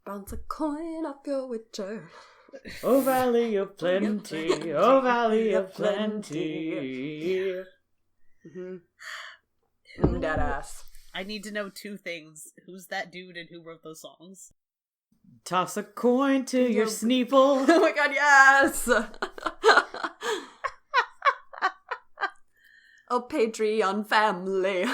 Bounce a coin off your witcher. Oh, valley of plenty, oh, valley of plenty. Mm-hmm. Dead ass. I need to know two things. Who's that dude and who wrote those songs? Toss a coin to your Sneople. Oh my god, yes! Oh, Patreon family.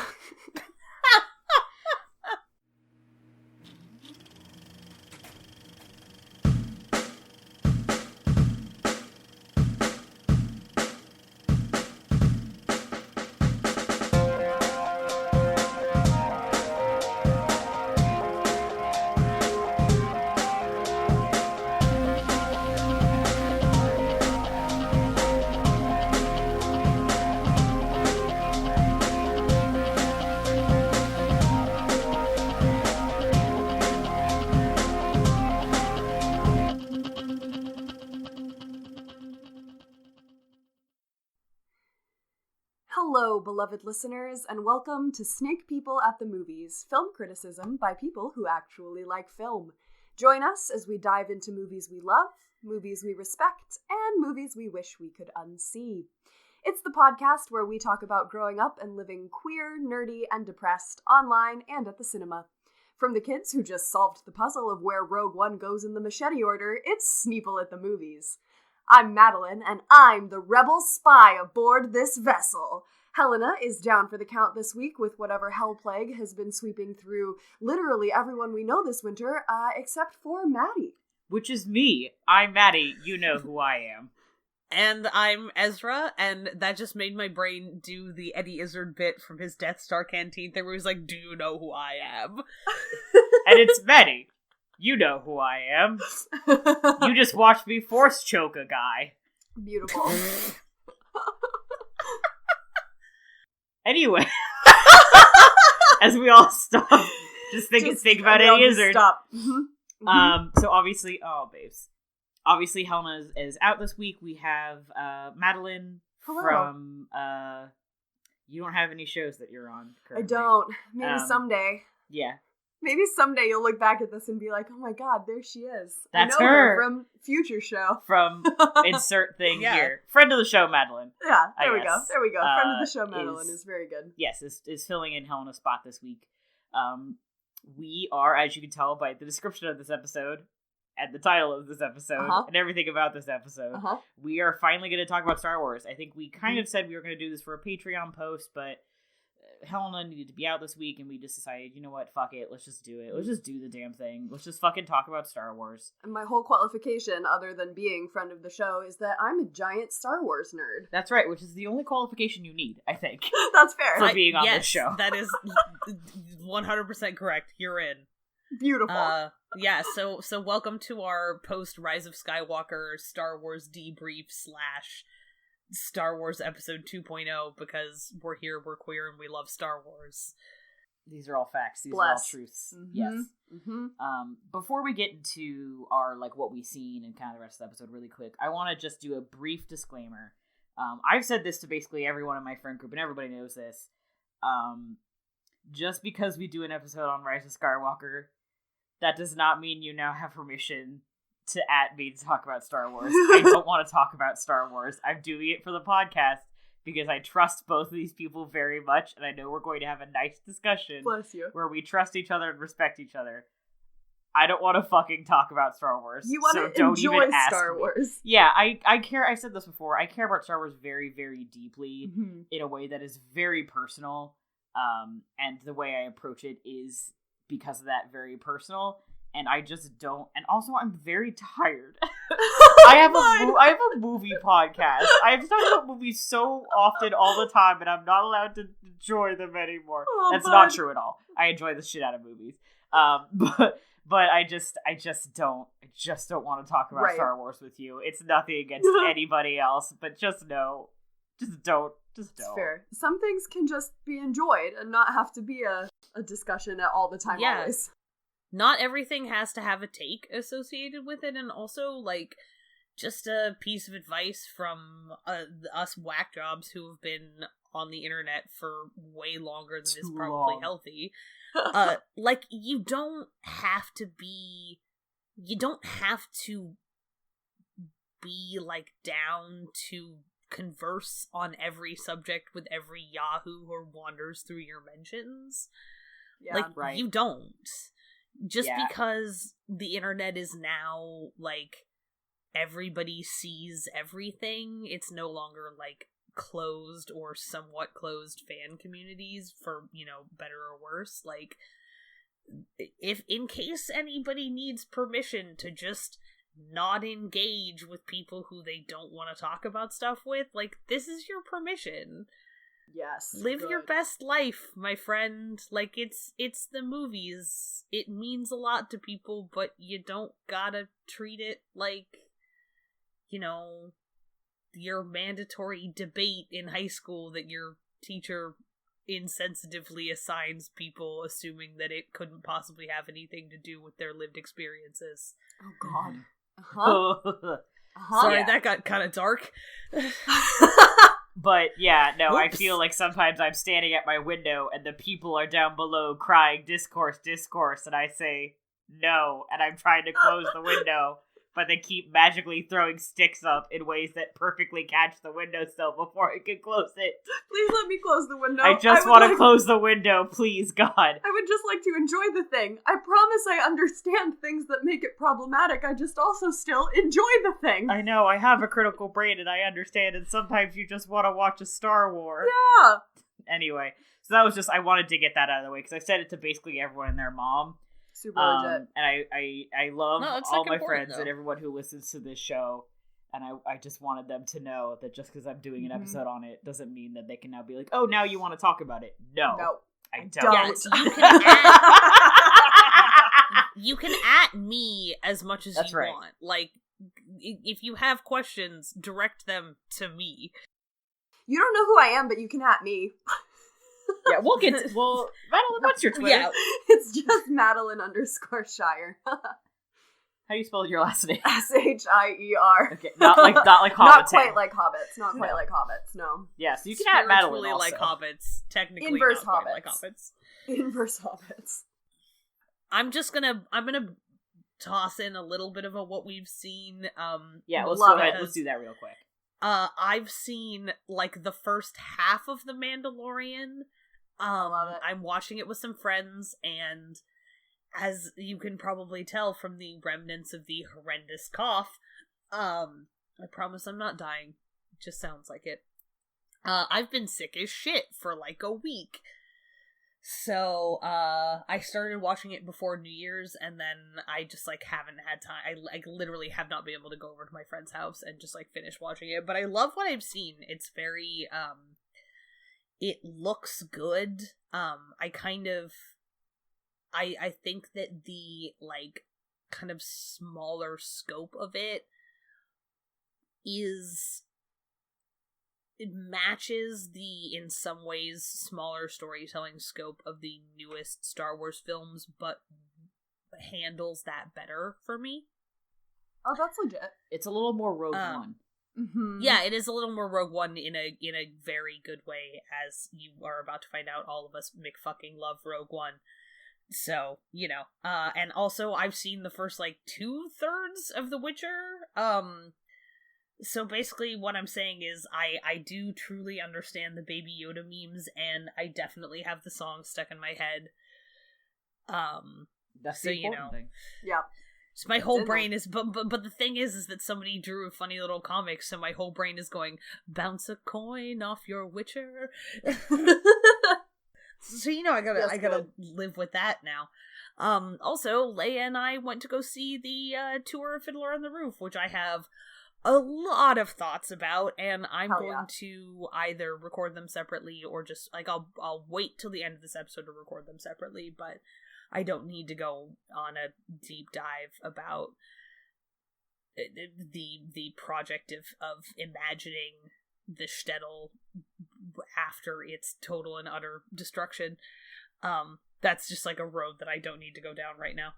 Hello, beloved listeners, and welcome to Snake People at the Movies, film criticism by people who actually like film. Join us as we dive into movies we love, movies we respect, and movies we wish we could unsee. It's the podcast where we talk about growing up and living queer, nerdy, and depressed online and at the cinema. From the kids who just solved the puzzle of where Rogue One goes in the machete order, it's Sneople at the Movies. I'm Madeline, and I'm the rebel spy aboard this vessel. Helena is down for the count this week with whatever hell plague has been sweeping through literally everyone we know this winter, except for Maddie. Which is me. I'm Maddie. You know who I am. And I'm Ezra, and that just made my brain do the Eddie Izzard bit from his Death Star canteen thing where he's like, do you know who I am? And it's Maddie. You know who I am. You just watched me force choke a guy. Beautiful. Anyway, as we all stop, just think about Eddie Izzard. Stop. Mm-hmm. So obviously, babes. Obviously, Helena is out this week. We have Madeline. Hello. From you don't have any shows that you're on currently. I don't. Maybe someday. Yeah. Maybe someday you'll look back at this and be like, oh my god, there she is. That's I know her. From Future Show. From insert thing Yeah. here. Friend of the show, Madeline. Yeah, there we guess. go. There we go. Friend of the show, Madeline, is very good. Yes, is filling in Helena's spot this week. We are, as you can tell by the description of this episode, and the title of this episode, and everything about this episode, we are finally going to talk about Star Wars. I think we kind of said we were going to do this for a Patreon post, but Helena needed to be out this week, and we just decided, you know what, fuck it, let's just do it. Let's just do the damn thing. Let's just fucking talk about Star Wars. And my whole qualification, other than being friend of the show, is that I'm a giant Star Wars nerd. That's right, which is the only qualification you need, I think. That's fair. For being on this show. That is 100% correct. You're in. Beautiful. Yeah, so welcome to our post Rise of Skywalker Star Wars debrief / Star Wars episode 2.0, because we're here, we're queer, and we love Star Wars. These are all facts. These are all truths. Mm-hmm. Yes. Mm-hmm. Before we get into our, what we've seen and kind of the rest of the episode really quick, I want to just do a brief disclaimer. I've said this to basically everyone in my friend group, and everybody knows this. Just because we do an episode on Rise of Skywalker, that does not mean you now have permission to at me to talk about Star Wars. I don't want to talk about Star Wars. I'm doing it for the podcast because I trust both of these people very much, and I know we're going to have a nice discussion. Bless you. Where we trust each other and respect each other. I don't want to fucking talk about Star Wars. You want to enjoy Star Wars. Yeah, I care. I've said this before. I care about Star Wars very, very deeply in a way that is very personal. And the way I approach it is because of that, very personal. And I just don't. And also, I'm very tired. I have a movie podcast. I have to talk about movies so often, all the time, and I'm not allowed to enjoy them anymore. That's not true at all. I enjoy the shit out of movies. But I just don't want to talk about Star Wars with you. It's nothing against anybody else, but just don't. It's fair. Some things can just be enjoyed and not have to be a discussion all the time. Yeah. Always. Not everything has to have a take associated with it, and also, just a piece of advice from us whack jobs who have been on the internet for way longer than is probably healthy. You don't have to be you don't have to be, like, down to converse on every subject with every Yahoo who wanders through your mentions. Yeah, like, right. You don't. Just because the internet is now, like, everybody sees everything, it's no longer, like, closed or somewhat closed fan communities, for, you know, better or worse. Like, if in case anybody needs permission to just not engage with people who they don't want to talk about stuff with, like, this is your permission. Yes. Live your best life, my friend. Like, it's the movies. It means a lot to people, but you don't gotta treat it like, you know, your mandatory debate in high school that your teacher insensitively assigns people, assuming that it couldn't possibly have anything to do with their lived experiences. Oh, God. Uh-huh. Sorry, that got kind of dark. But yeah, no, Oops. I feel like sometimes I'm standing at my window and the people are down below crying, discourse, and I say no, and I'm trying to close the window, but they keep magically throwing sticks up in ways that perfectly catch the windowsill before I can close it. Please let me close the window. I just want to close the window, please, God. I would just like to enjoy the thing. I promise I understand things that make it problematic. I just also still enjoy the thing. I know, I have a critical brain and I understand, and sometimes you just want to watch a Star Wars. Yeah. Anyway, so that was just, I wanted to get that out of the way, because I said it to basically everyone and their mom. Super legit. And I love all my friends though. and everyone who listens to this show, and I just wanted them to know that just because I'm doing an episode on it doesn't mean that they can now be like, oh, now you want to talk about it. No. I don't. Yes, you can at me as much as you want. Like, if you have questions, direct them to me. You don't know who I am, but you can at me. Yeah, we'll get to, Madeline, what's your Twitter? Yeah, it's just Madeline_Shier. How do you spell your last name? Shier. Okay, not like Hobbit. Not quite like hobbits. Not quite like hobbits. No. Yeah, so you can at Madeline also. Like hobbits, technically inverse not hobbits. Quite like hobbits. Inverse hobbits. I'm gonna toss in a little bit of what we've seen. Yeah, let's go ahead. Let's do that real quick. I've seen, like, the first half of The Mandalorian. Love it. I'm watching it with some friends, and as you can probably tell from the remnants of the horrendous cough, I promise I'm not dying. It just sounds like it. I've been sick as shit for, like, a week. So, I started watching it before New Year's, and then I just, like, haven't had time. I, like, literally have not been able to go over to my friend's house and just, like, finish watching it. But I love what I've seen. It's very, it looks good. I think that the, like, kind of smaller scope of it it matches the, in some ways, smaller storytelling scope of the newest Star Wars films, but handles that better for me. Oh, that's legit. It's a little more Rogue One. Mm-hmm. Yeah, it is a little more Rogue One in a very good way, as you are about to find out. All of us McFucking love Rogue One. So, you know. And also, I've seen the first, like, 2/3 of The Witcher. So basically what I'm saying is I do truly understand the Baby Yoda memes, and I definitely have the song stuck in my head. That's so, the you important know. thing. Yeah. So my whole brain is, but the thing is that somebody drew a funny little comic, so my whole brain is going, bounce a coin off your Witcher. So, you know, I gotta live with that now. Also, Leia and I went to go see the tour of Fiddler on the Roof, which I have a lot of thoughts about, and I'm going to either record them separately or just, like, I'll wait till the end of this episode to record them separately, but I don't need to go on a deep dive about the project of imagining the shtetl after its total and utter destruction. That's just, like, a road that I don't need to go down right now.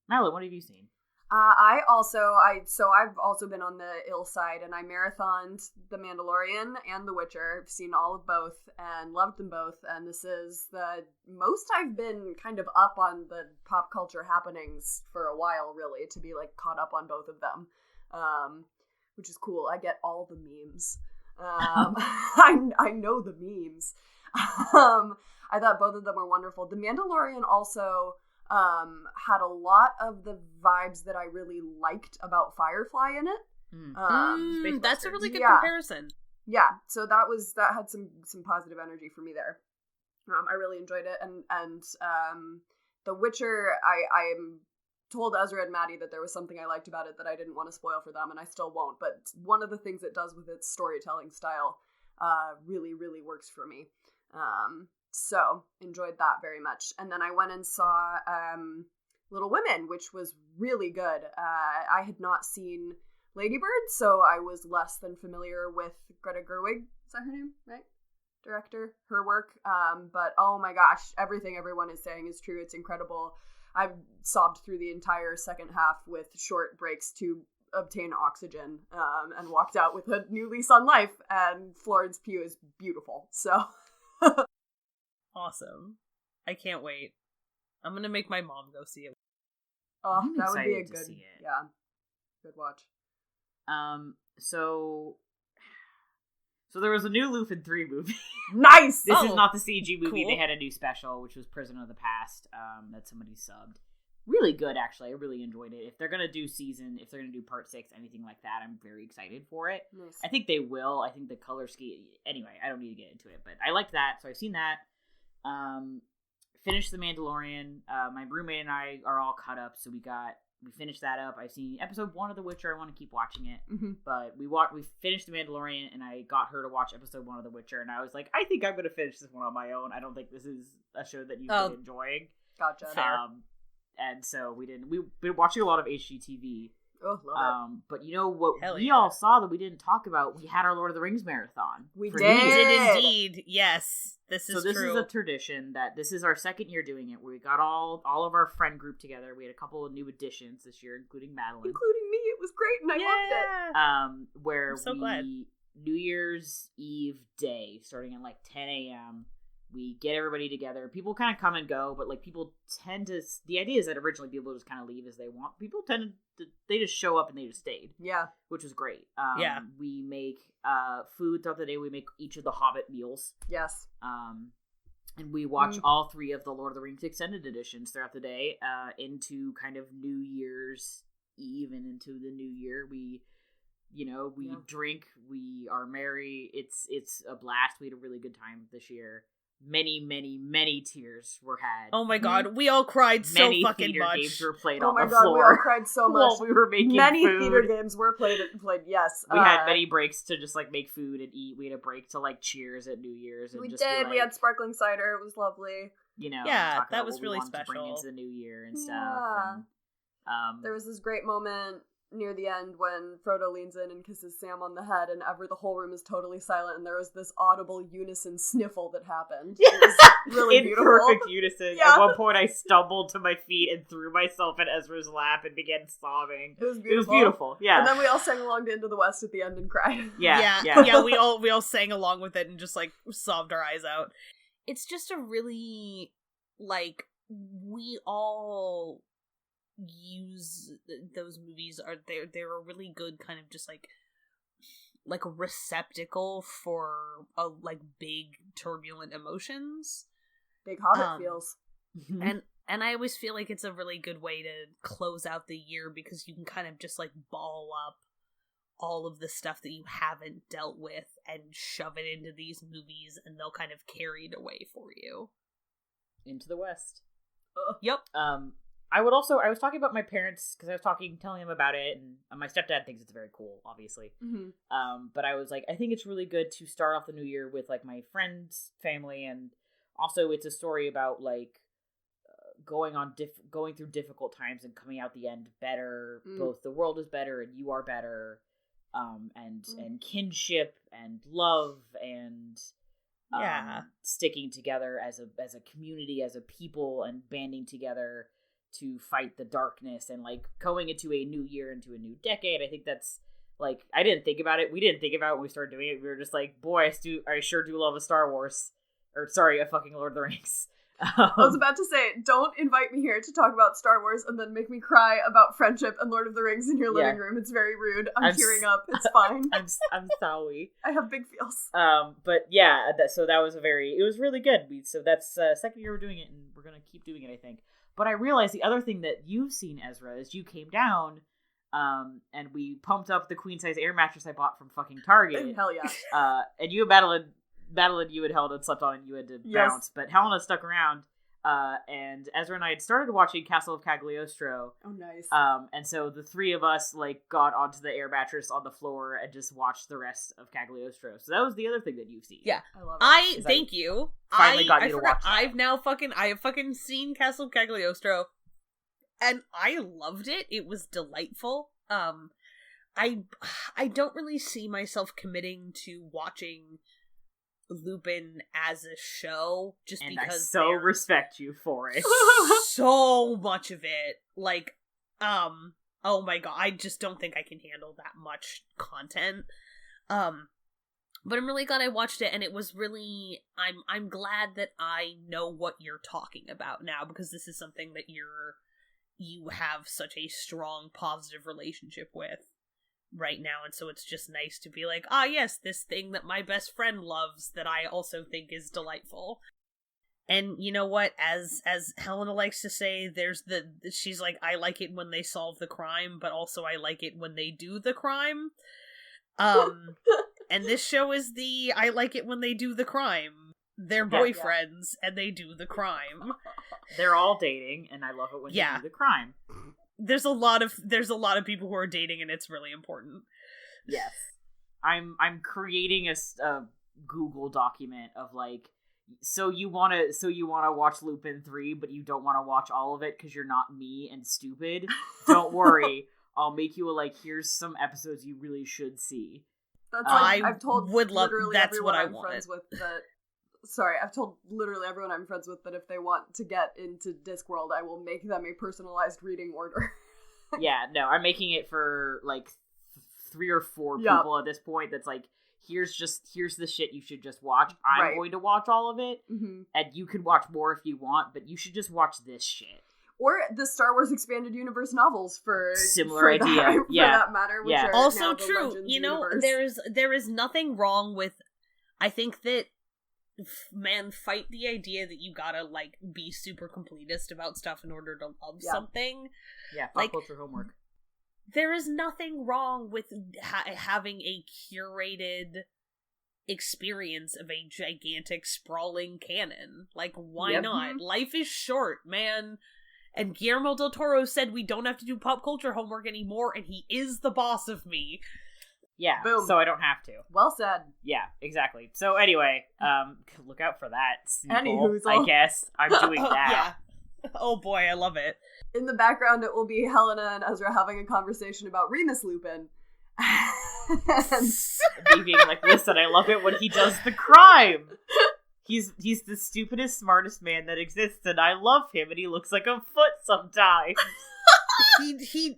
Madeline, what have you seen? I've also been on the ill side, and I marathoned The Mandalorian and The Witcher. I've seen all of both and loved them both, and this is the most I've been kind of up on the pop culture happenings for a while, really, to be like caught up on both of them, which is cool. I get all the memes. I know the memes. I thought both of them were wonderful. The Mandalorian also had a lot of the vibes that I really liked about Firefly in it. That's a really good comparison. Yeah, so that had some positive energy for me there. I really enjoyed it, and The Witcher, I told Ezra and Maddie that there was something I liked about it that I didn't want to spoil for them, and I still won't, but one of the things it does with its storytelling style really, really works for me. So, enjoyed that very much. And then I went and saw Little Women, which was really good. I had not seen Lady Bird, so I was less than familiar with Greta Gerwig. Is that her name, right? Director, her work. But oh my gosh, everything everyone is saying is true. It's incredible. I've sobbed through the entire second half with short breaks to obtain oxygen, and walked out with a new lease on life, and Florence Pugh is beautiful. So... Awesome. I can't wait. I'm gonna make my mom go see it. Oh, that would be a good, good watch. So there was a new Lupin 3 movie. Nice! This is not the CG movie. Cool. They had a new special, which was Prison of the Past, that somebody subbed. Really good, actually. I really enjoyed it. If they're gonna do part 6, anything like that, I'm very excited for it. Nice. I think they will. I think the color scheme... Anyway, I don't need to get into it, but I liked that, so I've seen that. Finished The Mandalorian. My roommate and I are all caught up, so we finished that up. I've seen episode 1 of The Witcher. I want to keep watching it, but we finished The Mandalorian, and I got her to watch episode 1 of The Witcher, and I was like, I think I'm gonna finish this one on my own. I don't think this is a show that you've been enjoying. Gotcha. And so we've been watching a lot of HGTV. Oh, love it. But you know what we all saw that we didn't talk about? We had our Lord of the Rings marathon. We did indeed. Yes, this is true. So this is a tradition that this is our second year doing it. We got all of our friend group together. We had a couple of new additions this year, including Madeline. Including me. It was great, and I loved it. Where I'm so glad. New Year's Eve day, starting at like 10 a.m., we get everybody together. People kind of come and go, but like people tend to... The idea is that originally people just kind of leave as they want. People tend to... They just show up and they just stayed. Yeah. Which was great. We make food throughout the day. We make each of the Hobbit meals. Yes. And we watch all 3 of the Lord of the Rings extended editions throughout the day into kind of New Year's Eve and into the new year. We drink. We are merry. It's a blast. We had a really good time this year. Many, many, many tears were had. Oh my god, we all cried so fucking much. Many theater games were played on the floor. Oh my god, we all cried so much. While we were making many food. Theater games were played, yes. We had many breaks to just, like, make food and eat. We had a break to, like, cheers at New Year's. And we just did. Like, we had sparkling cider. It was lovely. You know, yeah, that was really special. To bring into the new year and stuff. Yeah. And, there was this great moment near the end when Frodo leans in and kisses Sam on the head, and the whole room is totally silent, and there was this audible unison sniffle that happened. It was really in beautiful. Perfect unison. Yeah. At one point, I stumbled to my feet and threw myself in Ezra's lap and began sobbing. It was beautiful. It was beautiful. Yeah. And then we all sang along to Into the West at the end and cried. Yeah. We all sang along with it and just like sobbed our eyes out. It's just a really like we all use those movies are they're a really good kind of just like a receptacle for like big turbulent emotions, big Hobbit feels. And I always feel like it's a really good way to close out the year because you can kind of just like ball up all of the stuff that you haven't dealt with and shove it into these movies, and they'll kind of carry it away for you. Into the West. Yep. I was talking about my parents because I was telling them about it, and my stepdad thinks it's very cool, obviously. But I was like, I think it's really good to start off the new year with like my friends' family, and also it's a story about like going through difficult times and coming out the end better. Both the world is better and you are better, and kinship and love and sticking together as a community, as a people, and banding together to fight the darkness and like going into a new year, into a new decade. I think that's like, I didn't think about it. We didn't think about it when we started doing it. We were just like, boy, I sure do love a Star Wars, or sorry, a fucking Lord of the Rings. I was about to say, don't invite me here to talk about Star Wars and then make me cry about friendship and Lord of the Rings in your living room. It's very rude. I'm tearing up. It's fine. I'm sorry. I have big feels. But yeah, so that was it was really good. So that's second year we're doing it, and we're gonna keep doing it, I think. But I realized the other thing that you've seen, Ezra, is you came down, and we pumped up the queen size air mattress I bought from fucking Target. Hell yeah. And you and Madeline, you had held and slept on, and you had to bounce. But Helena stuck around, and Ezra and I had started watching Castle of Cagliostro. Oh, nice. And so the three of us like got onto the air mattress on the floor and just watched the rest of Cagliostro. So that was the other thing that you've seen. Yeah, I love it. Thank you. Finally got you to watch that. I have fucking seen Castle of Cagliostro, and I loved it. It was delightful. I don't really see myself committing to watching Lupin as a show, just and because I so respect you for it. So much of it, like, oh my god, I just don't think I can handle that much content. But I'm really glad I watched it, and it was really, I'm glad that I know what you're talking about now, because this is something that you have such a strong positive relationship with right now, and so it's just nice to be like, yes, this thing that my best friend loves that I also think is delightful. And you know what, as Helena likes to say, she's like, I like it when they solve the crime, but also I like it when they do the crime. And this show is I like it when they do the crime. They're boyfriends, and they do the crime. They're all dating, and I love it when they do the crime. There's a lot of people who are dating, and it's really important. Yes. I'm creating a Google document of like, so you want to watch Lupin 3, but you don't want to watch all of it because you're not me and stupid. Don't worry. I'll make you here's some episodes you really should see. That's I've told that's what I want. Friends with that. Sorry, I've told literally everyone I'm friends with that if they want to get into Discworld, I will make them a personalized reading order. Yeah, no, I'm making it for, like, 3 or 4 people at this point that's like, here's the shit you should just watch. I'm going to watch all of it, and you can watch more if you want, but you should just watch this shit. Or the Star Wars Expanded Universe novels for idea, for that matter. Which are also now true. Legends you know, universe. there is nothing wrong with. I think that fight the idea that you gotta like be super completist about stuff in order to love something. Yeah, pop culture homework. There is nothing wrong with having a curated experience of a gigantic sprawling canon. Like, why not? Life is short, man. And Guillermo del Toro said we don't have to do pop culture homework anymore, and he is the boss of me. Yeah, boom. So I don't have to. Well said. Yeah, exactly. So anyway, look out for that. Sneople, I guess I'm doing that. Yeah. Oh boy, I love it. In the background, it will be Helena and Ezra having a conversation about Remus Lupin. Me being like, listen, I love it when he does the crime. He's the stupidest, smartest man that exists, and I love him, and he looks like a foot sometimes. he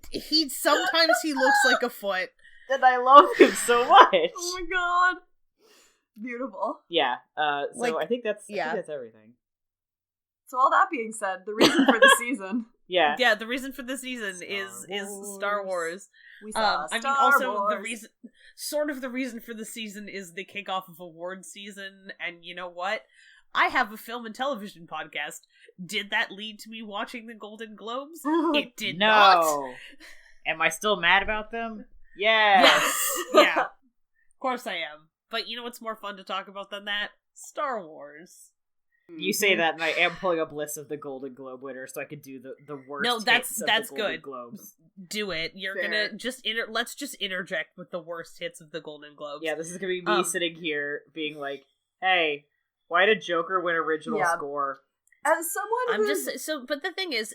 sometimes he looks like a foot. And I love him so much. Oh my god. Beautiful. Yeah. So I think that's everything. So all that being said, the reason for the season. Yeah, the reason for the season is Star Wars. We saw the reason for the season is the kickoff of awards season, and you know what? I have a film and television podcast. Did that lead to me watching the Golden Globes? It did not. Am I still mad about them? Yes. Yeah. Of course I am. But you know what's more fun to talk about than that? Star Wars. You say that, and I am pulling up lists of the Golden Globe winners, so I could do the worst. No, that's good. Golden Globes. Do it. You're gonna just let's just interject with the worst hits of the Golden Globes. Yeah, this is gonna be me sitting here being like, "Hey, why did Joker win original score?" As someone, but the thing is,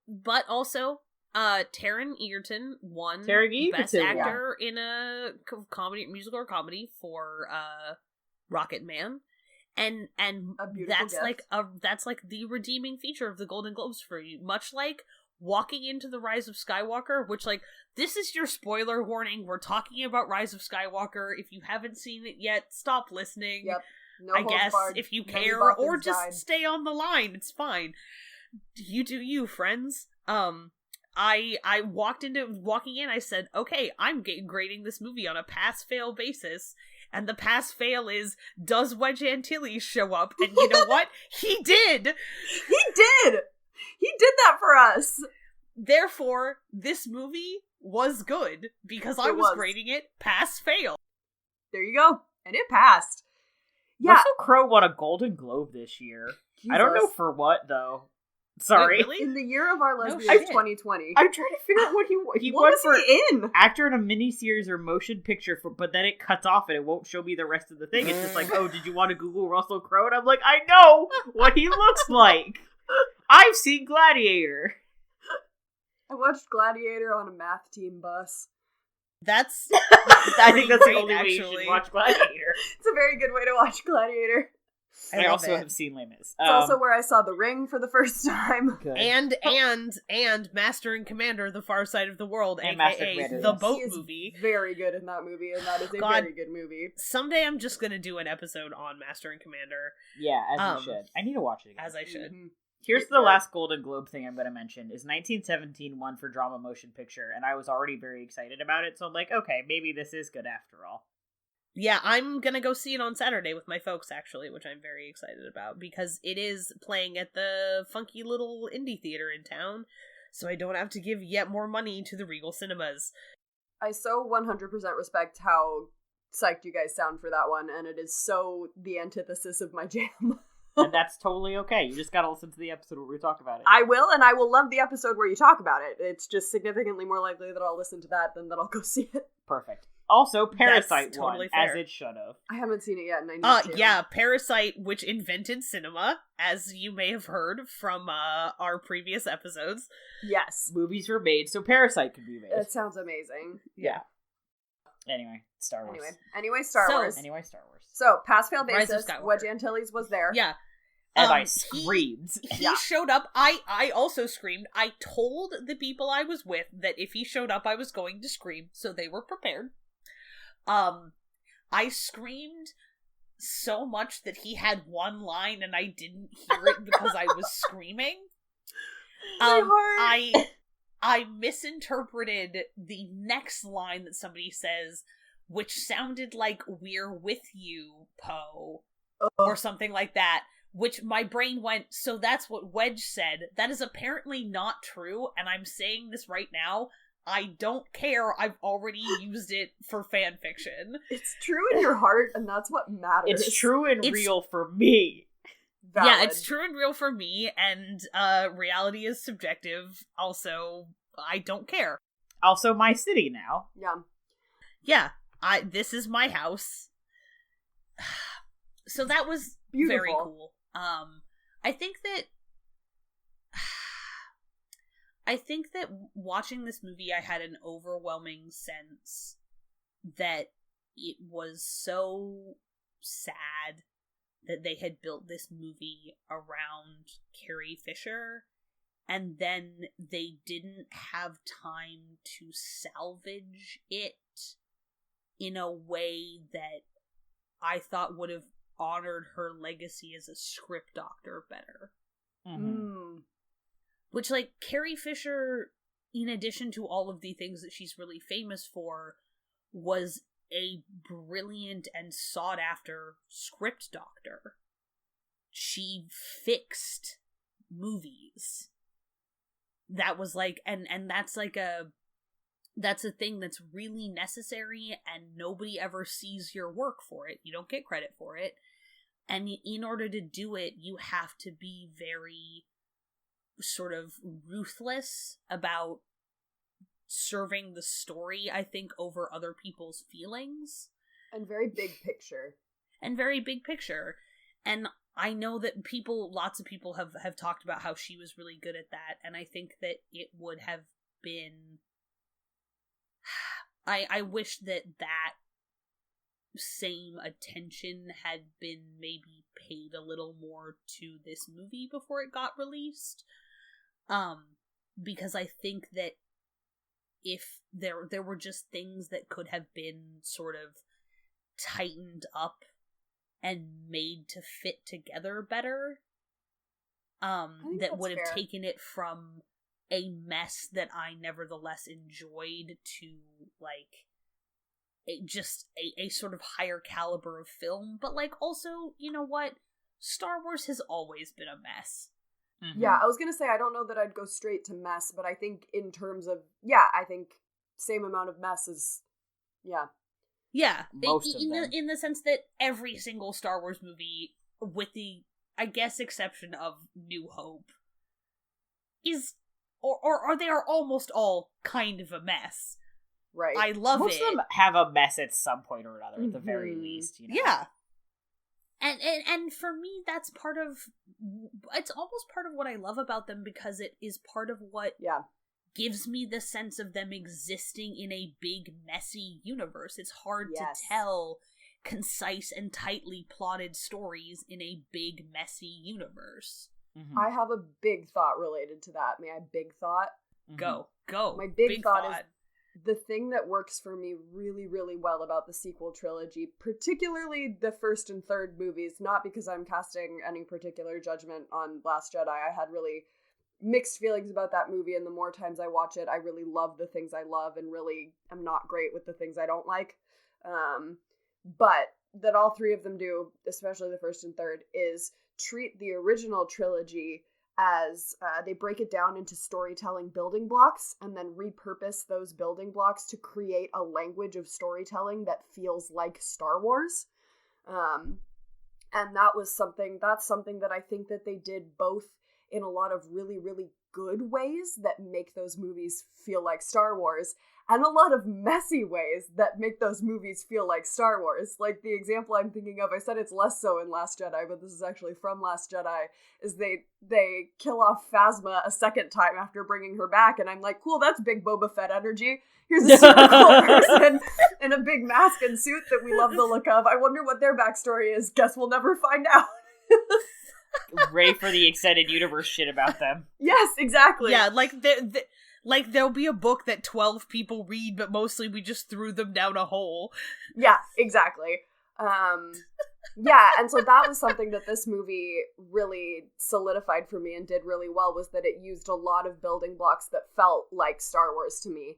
but also, Taron Egerton won Best Actor in a musical or comedy for Rocket Man. And A beautiful that's gift. that's like the redeeming feature of the Golden Globes for you. Much like walking into the Rise of Skywalker, which, like, this is your spoiler warning. We're talking about Rise of Skywalker. If you haven't seen it yet, stop listening. Yep. No I holds guess barred. if you Many care, Boffins or just died. stay on the line. It's fine. You do you, friends. I walking in, I said, okay, I'm grading this movie on a pass-fail basis. And the pass-fail is, does Wedge Antilles show up? And you know what? He did! He did! He did that for us! Therefore, this movie was good, because I was grading it pass-fail. There you go. And it passed. Yeah. Russell Crowe won a Golden Globe this year. Jesus. I don't know for what, though. Sorry. Wait, really? In the year of our lesbian, shit. 2020. I'm trying to figure out what he what won was for he in? actor in a miniseries or motion picture, but then it cuts off and it won't show me the rest of the thing. It's just like, oh, did you want to Google Russell Crowe? And I'm like, I know what he looks like. I've seen Gladiator. I watched Gladiator on a math team bus. That's I think that's the great, only way you actually. should watch Gladiator. It's a very good way to watch Gladiator. I love also it. have seen Les Mis. It's also where I saw The Ring for the first time. Good. And Master and Commander, The Far Side of the World, And Master and aka Commander, the yes. boat He is movie. very good in that movie, and that is a God. very good movie. Someday I'm just gonna do an episode on Master and Commander, Yeah, as you should. I need to watch it again. as I should. Mhm. Here's the last Golden Globe thing I'm going to mention is 1917 won for drama motion picture, and I was already very excited about it, so I'm like, okay, maybe this is good after all. Yeah, I'm gonna go see it on Saturday with my folks, actually, which I'm very excited about, because it is playing at the funky little indie theater in town, so I don't have to give yet more money to the Regal Cinemas. I so 100% respect how psyched you guys sound for that one, and it is so the antithesis of my jam. And that's totally okay. You just got to listen to the episode where we talk about it. I will, and I will love the episode where you talk about it. It's just significantly more likely that I'll listen to that than that I'll go see it. Perfect. Also, Parasite totally won, fair. as it should have. I haven't seen it yet, and I need to. Yeah, Parasite, which invented cinema, as you may have heard from our previous episodes. Yes. Movies were made so Parasite could be made. It sounds amazing. Yeah. Anyway, Star Wars. Anyway, Star Wars. Anyway, Star Wars. So, pass-fail Rise of basis, Skywalker. Wedge Antilles was there. Yeah. And I screamed. He showed up. I also screamed. I told the people I was with that if he showed up, I was going to scream, so they were prepared. I screamed so much that he had one line and I didn't hear it because I was screaming. I misinterpreted the next line that somebody says, which sounded like "We're with you, Poe," or something like that. Which my brain went, so that's what Wedge said. That is apparently not true, and I'm saying this right now. I don't care. I've already used it for fan fiction. It's true in your heart, and that's what matters. It's true and real for me. Valid. Yeah, it's true and real for me, and reality is subjective. Also, I don't care. Also, my city now. Yeah. Yeah, this is my house. So that was Beautiful. very cool. I think that watching this movie, I had an overwhelming sense that it was so sad that they had built this movie around Carrie Fisher, and then they didn't have time to salvage it in a way that I thought would have honored her legacy as a script doctor better. Mm. Which, like, Carrie Fisher, in addition to all of the things that she's really famous for, was a brilliant and sought-after script doctor. She fixed movies. That was, like, and that's, like, that's a thing that's really necessary, and nobody ever sees your work for it. You don't get credit for it. And in order to do it, you have to be very sort of ruthless about serving the story, I think, over other people's feelings. And very big picture. And very big picture. And I know that lots of people have talked about how she was really good at that, and I think that it would have been... I wish that same attention had been maybe paid a little more to this movie before it got released. Because I think that if there were just things that could have been sort of tightened up and made to fit together better, that would have taken it from a mess that I nevertheless enjoyed to, like, a sort of higher caliber of film. But, like, also, you know what? Star Wars has always been a mess. Mm-hmm. Yeah, I was gonna say, I don't know that I'd go straight to mess, but I think in terms of, I think same amount of mess is, Yeah, in the sense that every single Star Wars movie, with the, I guess, exception of New Hope, is, or they are almost all kind of a mess. Right. I love Most it. of them have a mess at some point or another, at the very least, you know? Yeah. And for me, that's part of, it's almost part of what I love about them, because it is part of what gives me the sense of them existing in a big, messy universe. It's hard to tell concise and tightly plotted stories in a big, messy universe. Mm-hmm. I have a big thought related to that. May I big thought? Mm-hmm. Go. My big thought is the thing that works for me really, really well about the sequel trilogy, particularly the first and third movies, not because I'm casting any particular judgment on Last Jedi. I had really mixed feelings about that movie, and the more times I watch it, I really love the things I love and really am not great with the things I don't like. But that all three of them do, especially the first and third, is treat the original trilogy as they break it down into storytelling building blocks and then repurpose those building blocks to create a language of storytelling that feels like Star Wars. And that's something that I think that they did both in a lot of really, really good ways that make those movies feel like Star Wars, and a lot of messy ways that make those movies feel like Star Wars. Like, the example I'm thinking of, I said it's less so in Last Jedi, but this is actually from Last Jedi, is they kill off Phasma a second time after bringing her back, and I'm like, cool, that's big Boba Fett energy. Here's a super cool person in a big mask and suit that we love the look of. I wonder what their backstory is. Guess we'll never find out. Ready for the extended universe shit about them. Yes, exactly. Yeah, like there'll be a book that 12 people read, but mostly we just threw them down a hole. Yeah, exactly. Yeah, and so that was something that this movie really solidified for me and did really well, was that it used a lot of building blocks that felt like Star Wars to me,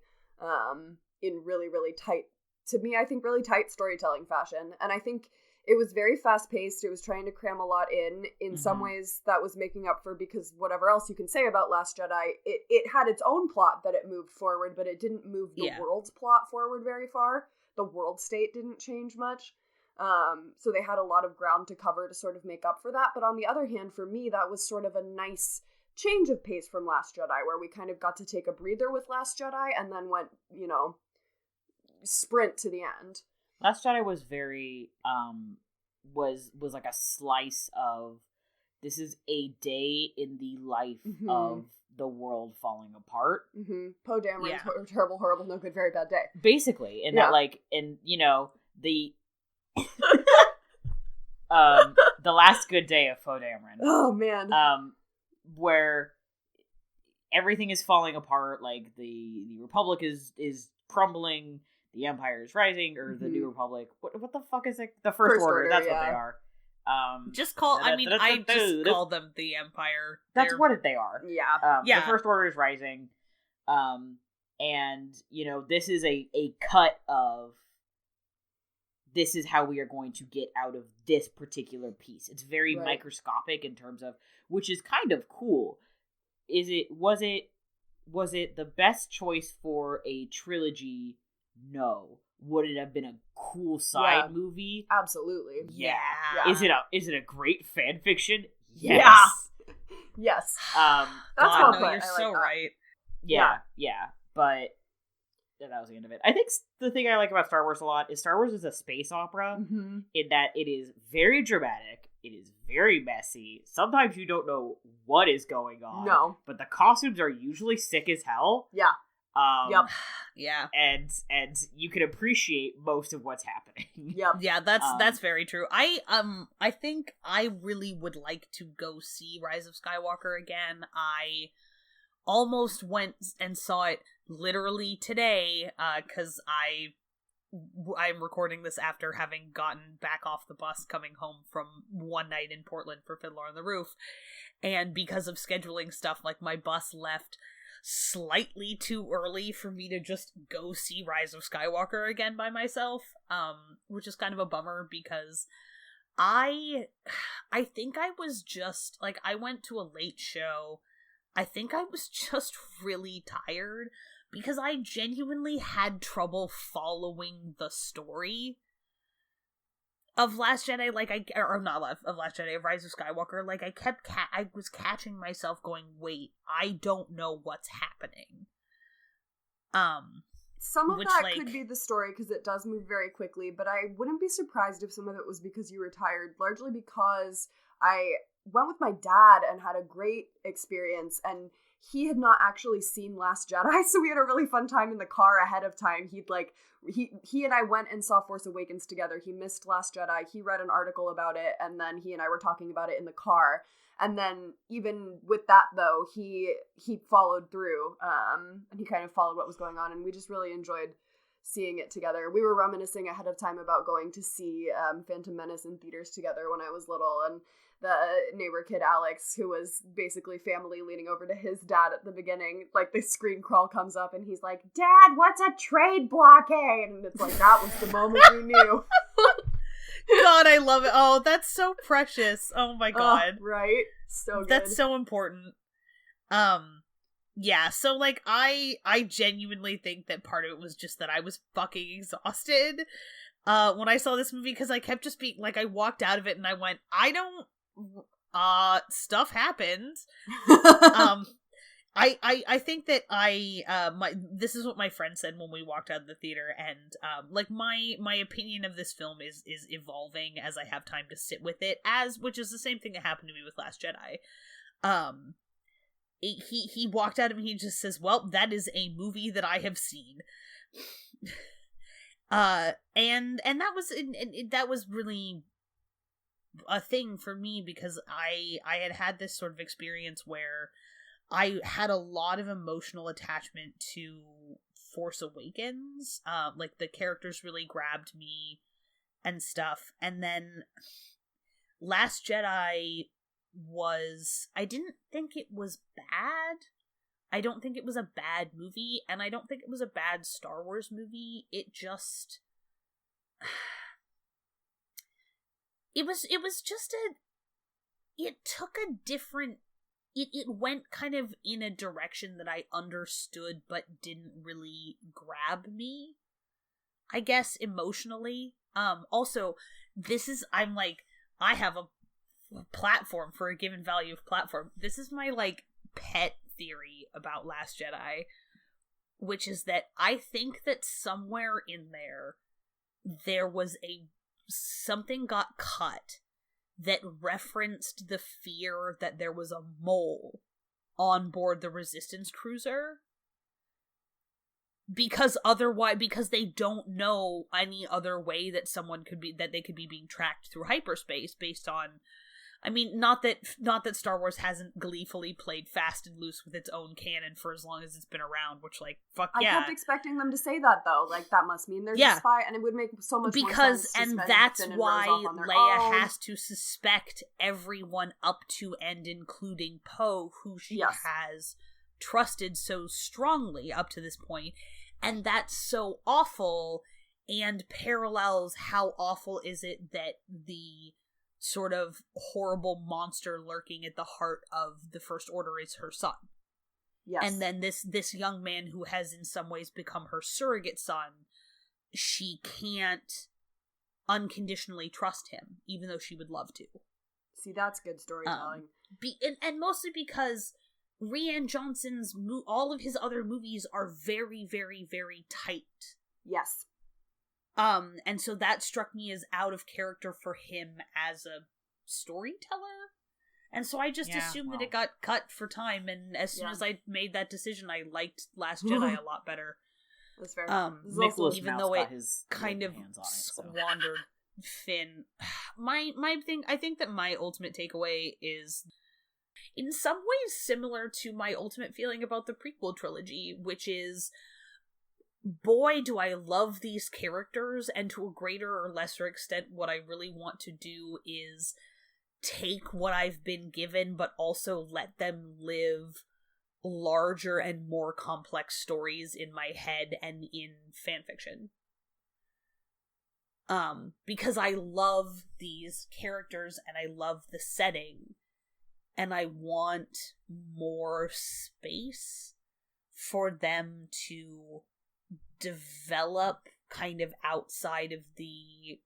in really, really tight, to me, I think, really tight storytelling fashion. And I think it was very fast-paced. It was trying to cram a lot in. In some ways, that was making up for, because whatever else you can say about Last Jedi, it had its own plot that it moved forward, but it didn't move the world's plot forward very far. The world state didn't change much. So they had a lot of ground to cover to sort of make up for that. But on the other hand, for me, that was sort of a nice change of pace from Last Jedi, where we kind of got to take a breather with Last Jedi and then went, sprint to the end. Last Jedi was very, was like a slice of, this is a day in the life of the world falling apart. Poe Dameron's terrible, horrible, no good, very bad day. Basically, and that, like, and, the, the last good day of Poe Dameron. Oh, man. Where everything is falling apart, like, the Republic is crumbling, the Empire is rising, or the New Republic. What the fuck is it? The First Order. That's what they are. Just call. I just call them the Empire. That's what they are. Yeah. The First Order is rising, and this is a cut of. This is how we are going to get out of this particular piece. It's very microscopic in terms of, which is kind of cool. Was it the best choice for a trilogy? No. Would it have been a cool side movie? Absolutely. Yeah. Is it a great fan fiction? Yes. Yeah. Yes. That's well put. You're so right. Yeah. But that was the end of it. I think the thing I like about Star Wars a lot is Star Wars is a space opera in that it is very dramatic. It is very messy. Sometimes you don't know what is going on. No. But the costumes are usually sick as hell. Yeah. Yep. Yeah. And you can appreciate most of what's happening. Yep. Yeah, that's very true. I think I really would like to go see Rise of Skywalker again. I almost went and saw it literally today, because I'm recording this after having gotten back off the bus coming home from one night in Portland for Fiddler on the Roof. And because of scheduling stuff, like, my bus left slightly too early for me to just go see Rise of Skywalker again by myself, which is kind of a bummer, because I think I was just, like, I went to a late show. I think I was just really tired, because I genuinely had trouble following the story of Last Jedi, like, of Last Jedi, of Rise of Skywalker. Like, I was catching myself going, wait, I don't know what's happening. Some of which, that like, could be the story, because it does move very quickly, but I wouldn't be surprised if some of it was because you were tired, largely because I went with my dad and had a great experience, and he had not actually seen Last Jedi, so we had a really fun time in the car ahead of time. He and I went and saw Force Awakens together. He missed Last Jedi. He read an article about it, and then he and I were talking about it in the car. And then even with that, though, he followed through, and he kind of followed what was going on, and we just really enjoyed seeing it together. We were reminiscing ahead of time about going to see Phantom Menace in theaters together when I was little, and the neighbor kid Alex, who was basically family, leaning over to his dad at the beginning, like, the screen crawl comes up and he's like, "Dad, what's a trade blockade?" And it's like, that was the moment we knew. God, I love it. Oh, that's so precious. Oh my god. Right? So good. That's so important. Yeah, so, like, I genuinely think that part of it was just that I was fucking exhausted when I saw this movie, because I kept just being, like, I walked out of it and I went, stuff happened. I think that this is what my friend said when we walked out of the theater, and like, my opinion of this film is evolving as I have time to sit with it, which is the same thing that happened to me with Last Jedi. He walked out of it and he just says, "Well, that is a movie that I have seen." And that was really a thing for me, because I had this sort of experience where I had a lot of emotional attachment to Force Awakens. Like, the characters really grabbed me and stuff. And then Last Jedi I didn't think it was bad. I don't think it was a bad movie, and I don't think it was a bad Star Wars movie. It just... It was just it took a different... It went kind of in a direction that I understood, but didn't really grab me, I guess, emotionally. Also, I have a platform for a given value of platform. This is my, like, pet theory about Last Jedi, which is that I think that somewhere in there was something got cut that referenced the fear that there was a mole on board the Resistance cruiser. Because they don't know any other way that they could be being tracked through hyperspace based on, I mean, not that Star Wars hasn't gleefully played fast and loose with its own canon for as long as it's been around, which, like, fuck yeah. I kept expecting them to say that, though. Like, that must mean there's a spy, and it would make so much more sense. And that's why Leia has to suspect everyone up to and including Poe, who she has trusted so strongly up to this point. And that's so awful, and parallels how awful is it that the sort of horrible monster lurking at the heart of the First Order is her son. Yes. And then this young man who has in some ways become her surrogate son, she can't unconditionally trust him, even though she would love to. See, that's good storytelling. And mostly because Rian Johnson's all of his other movies are very, very, very tight. Yes. And so that struck me as out of character for him as a storyteller. And so I just assumed that it got cut for time, and as soon as I made that decision, I liked Last Jedi a lot better. That's fair. Even though it kind of squandered Finn. My thing, I think that my ultimate takeaway is in some ways similar to my ultimate feeling about the prequel trilogy, which is, boy, do I love these characters, and to a greater or lesser extent, what I really want to do is take what I've been given, but also let them live larger and more complex stories in my head and in fanfiction. Because I love these characters and I love the setting, and I want more space for them to develop kind of outside of the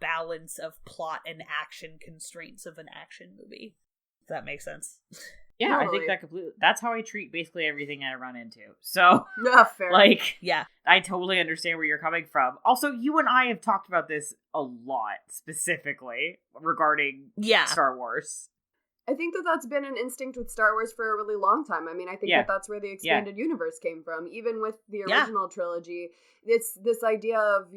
balance of plot and action constraints of an action movie. If that makes sense. Yeah, totally. I think that completely. That's how I treat basically everything I run into. So, fair. I totally understand where you're coming from. Also, you and I have talked about this a lot, specifically regarding Star Wars. I think that's been an instinct with Star Wars for a really long time. I mean, I think that's where the expanded universe came from. Even with the original trilogy, it's this idea of,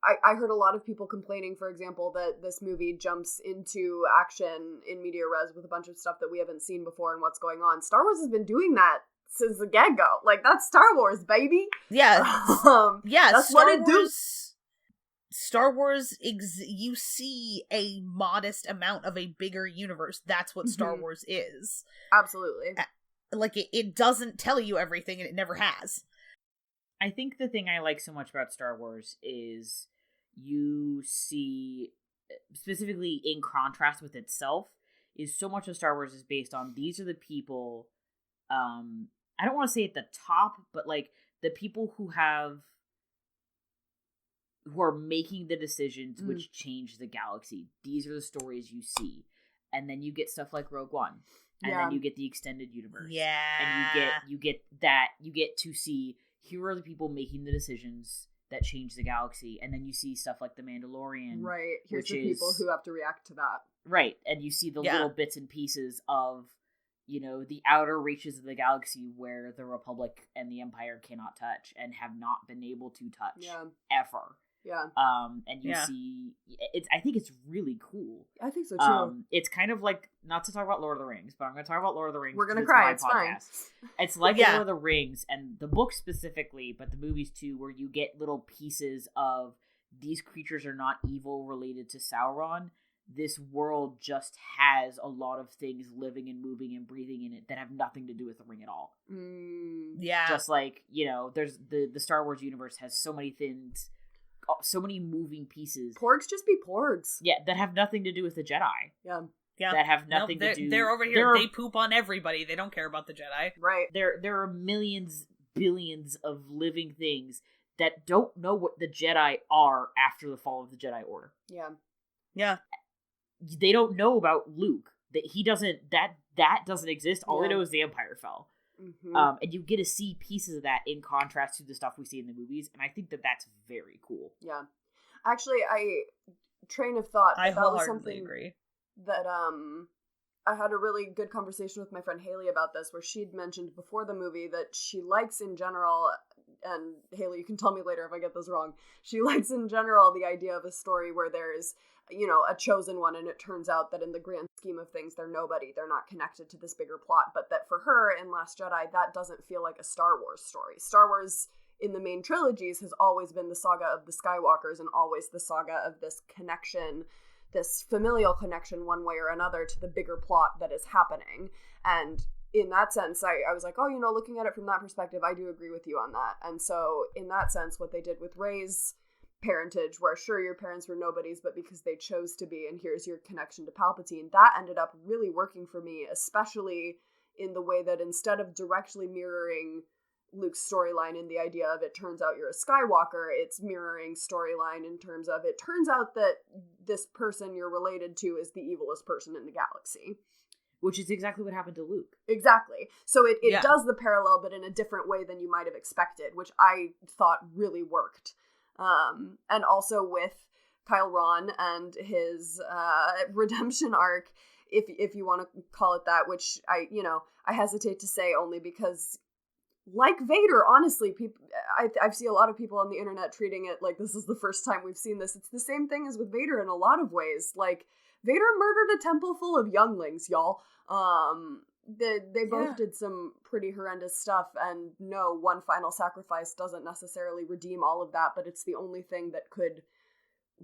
I heard a lot of people complaining, for example, that this movie jumps into action in media res with a bunch of stuff that we haven't seen before and what's going on. Star Wars has been doing that since the get-go. Like, that's Star Wars, baby! Yeah. That's Star what it does. Star Wars, you see a modest amount of a bigger universe. That's what Star Wars is. Absolutely. Like, it doesn't tell you everything, and it never has. I think the thing I like so much about Star Wars is you see, specifically in contrast with itself, is so much of Star Wars is based on these are the people, I don't want to say at the top, but like the people who are making the decisions which change the galaxy. These are the stories you see. And then you get stuff like Rogue One. And then you get the extended universe. Yeah. And you get to see, here are the people making the decisions that change the galaxy. And then you see stuff like The Mandalorian. Right. Here's the people who have to react to that. Right. And you see the little bits and pieces of, the outer reaches of the galaxy where the Republic and the Empire cannot touch and have not been able to touch ever. Yeah. And you see, I think it's really cool. I think so too. It's kind of like, not to talk about Lord of the Rings, but I'm going to talk about Lord of the Rings. We're going to cry, it's fine. It's like Lord of the Rings, and the book specifically, but the movies too, where you get little pieces of these creatures are not evil related to Sauron. This world just has a lot of things living and moving and breathing in it that have nothing to do with the ring at all. Yeah. Just like, there's the Star Wars universe has so many things, so many moving pieces. Porgs just be porgs. Yeah, that have nothing to do with the Jedi. Yeah. That have nothing to do. They're over here. They poop on everybody. They don't care about the Jedi. Right. There are millions, billions of living things that don't know what the Jedi are after the fall of the Jedi Order. Yeah. Yeah. They don't know about Luke. That he doesn't. That doesn't exist. All they know is the Empire fell. Mm-hmm. And you get to see pieces of that in contrast to the stuff we see in the movies, and I think that's very cool. Yeah. Actually, train of thought. I that was wholeheartedly something agree. That I had a really good conversation with my friend Haley about this, where she'd mentioned before the movie that she likes in general, and Haley, you can tell me later if I get this wrong, she likes in general the idea of a story where there's, a chosen one, and it turns out that in the grand scheme of things, they're nobody, they're not connected to this bigger plot, but that for her in Last Jedi, that doesn't feel like a Star Wars story. Star Wars in the main trilogies has always been the saga of the Skywalkers, and always the saga of this connection, this familial connection one way or another to the bigger plot that is happening. And in that sense, I was like, oh, looking at it from that perspective, I do agree with you on that. And so in that sense, what they did with Rey's parentage, where sure, your parents were nobodies, but because they chose to be, and here's your connection to Palpatine, that ended up really working for me, especially in the way that instead of directly mirroring Luke's storyline in the idea of it turns out you're a Skywalker, it's mirroring storyline in terms of it turns out that this person you're related to is the evilest person in the galaxy. Which is exactly what happened to Luke. Exactly. So it does the parallel, but in a different way than you might have expected, which I thought really worked. And also with Kyle Ron and his redemption arc, if you want to call it that, which I hesitate to say only because, like Vader, honestly, I see a lot of people on the internet treating it like this is the first time we've seen this. It's the same thing as with Vader in a lot of ways. Like, Vader murdered a temple full of younglings, y'all. They both did some pretty horrendous stuff, and no, one final sacrifice doesn't necessarily redeem all of that, but it's the only thing that could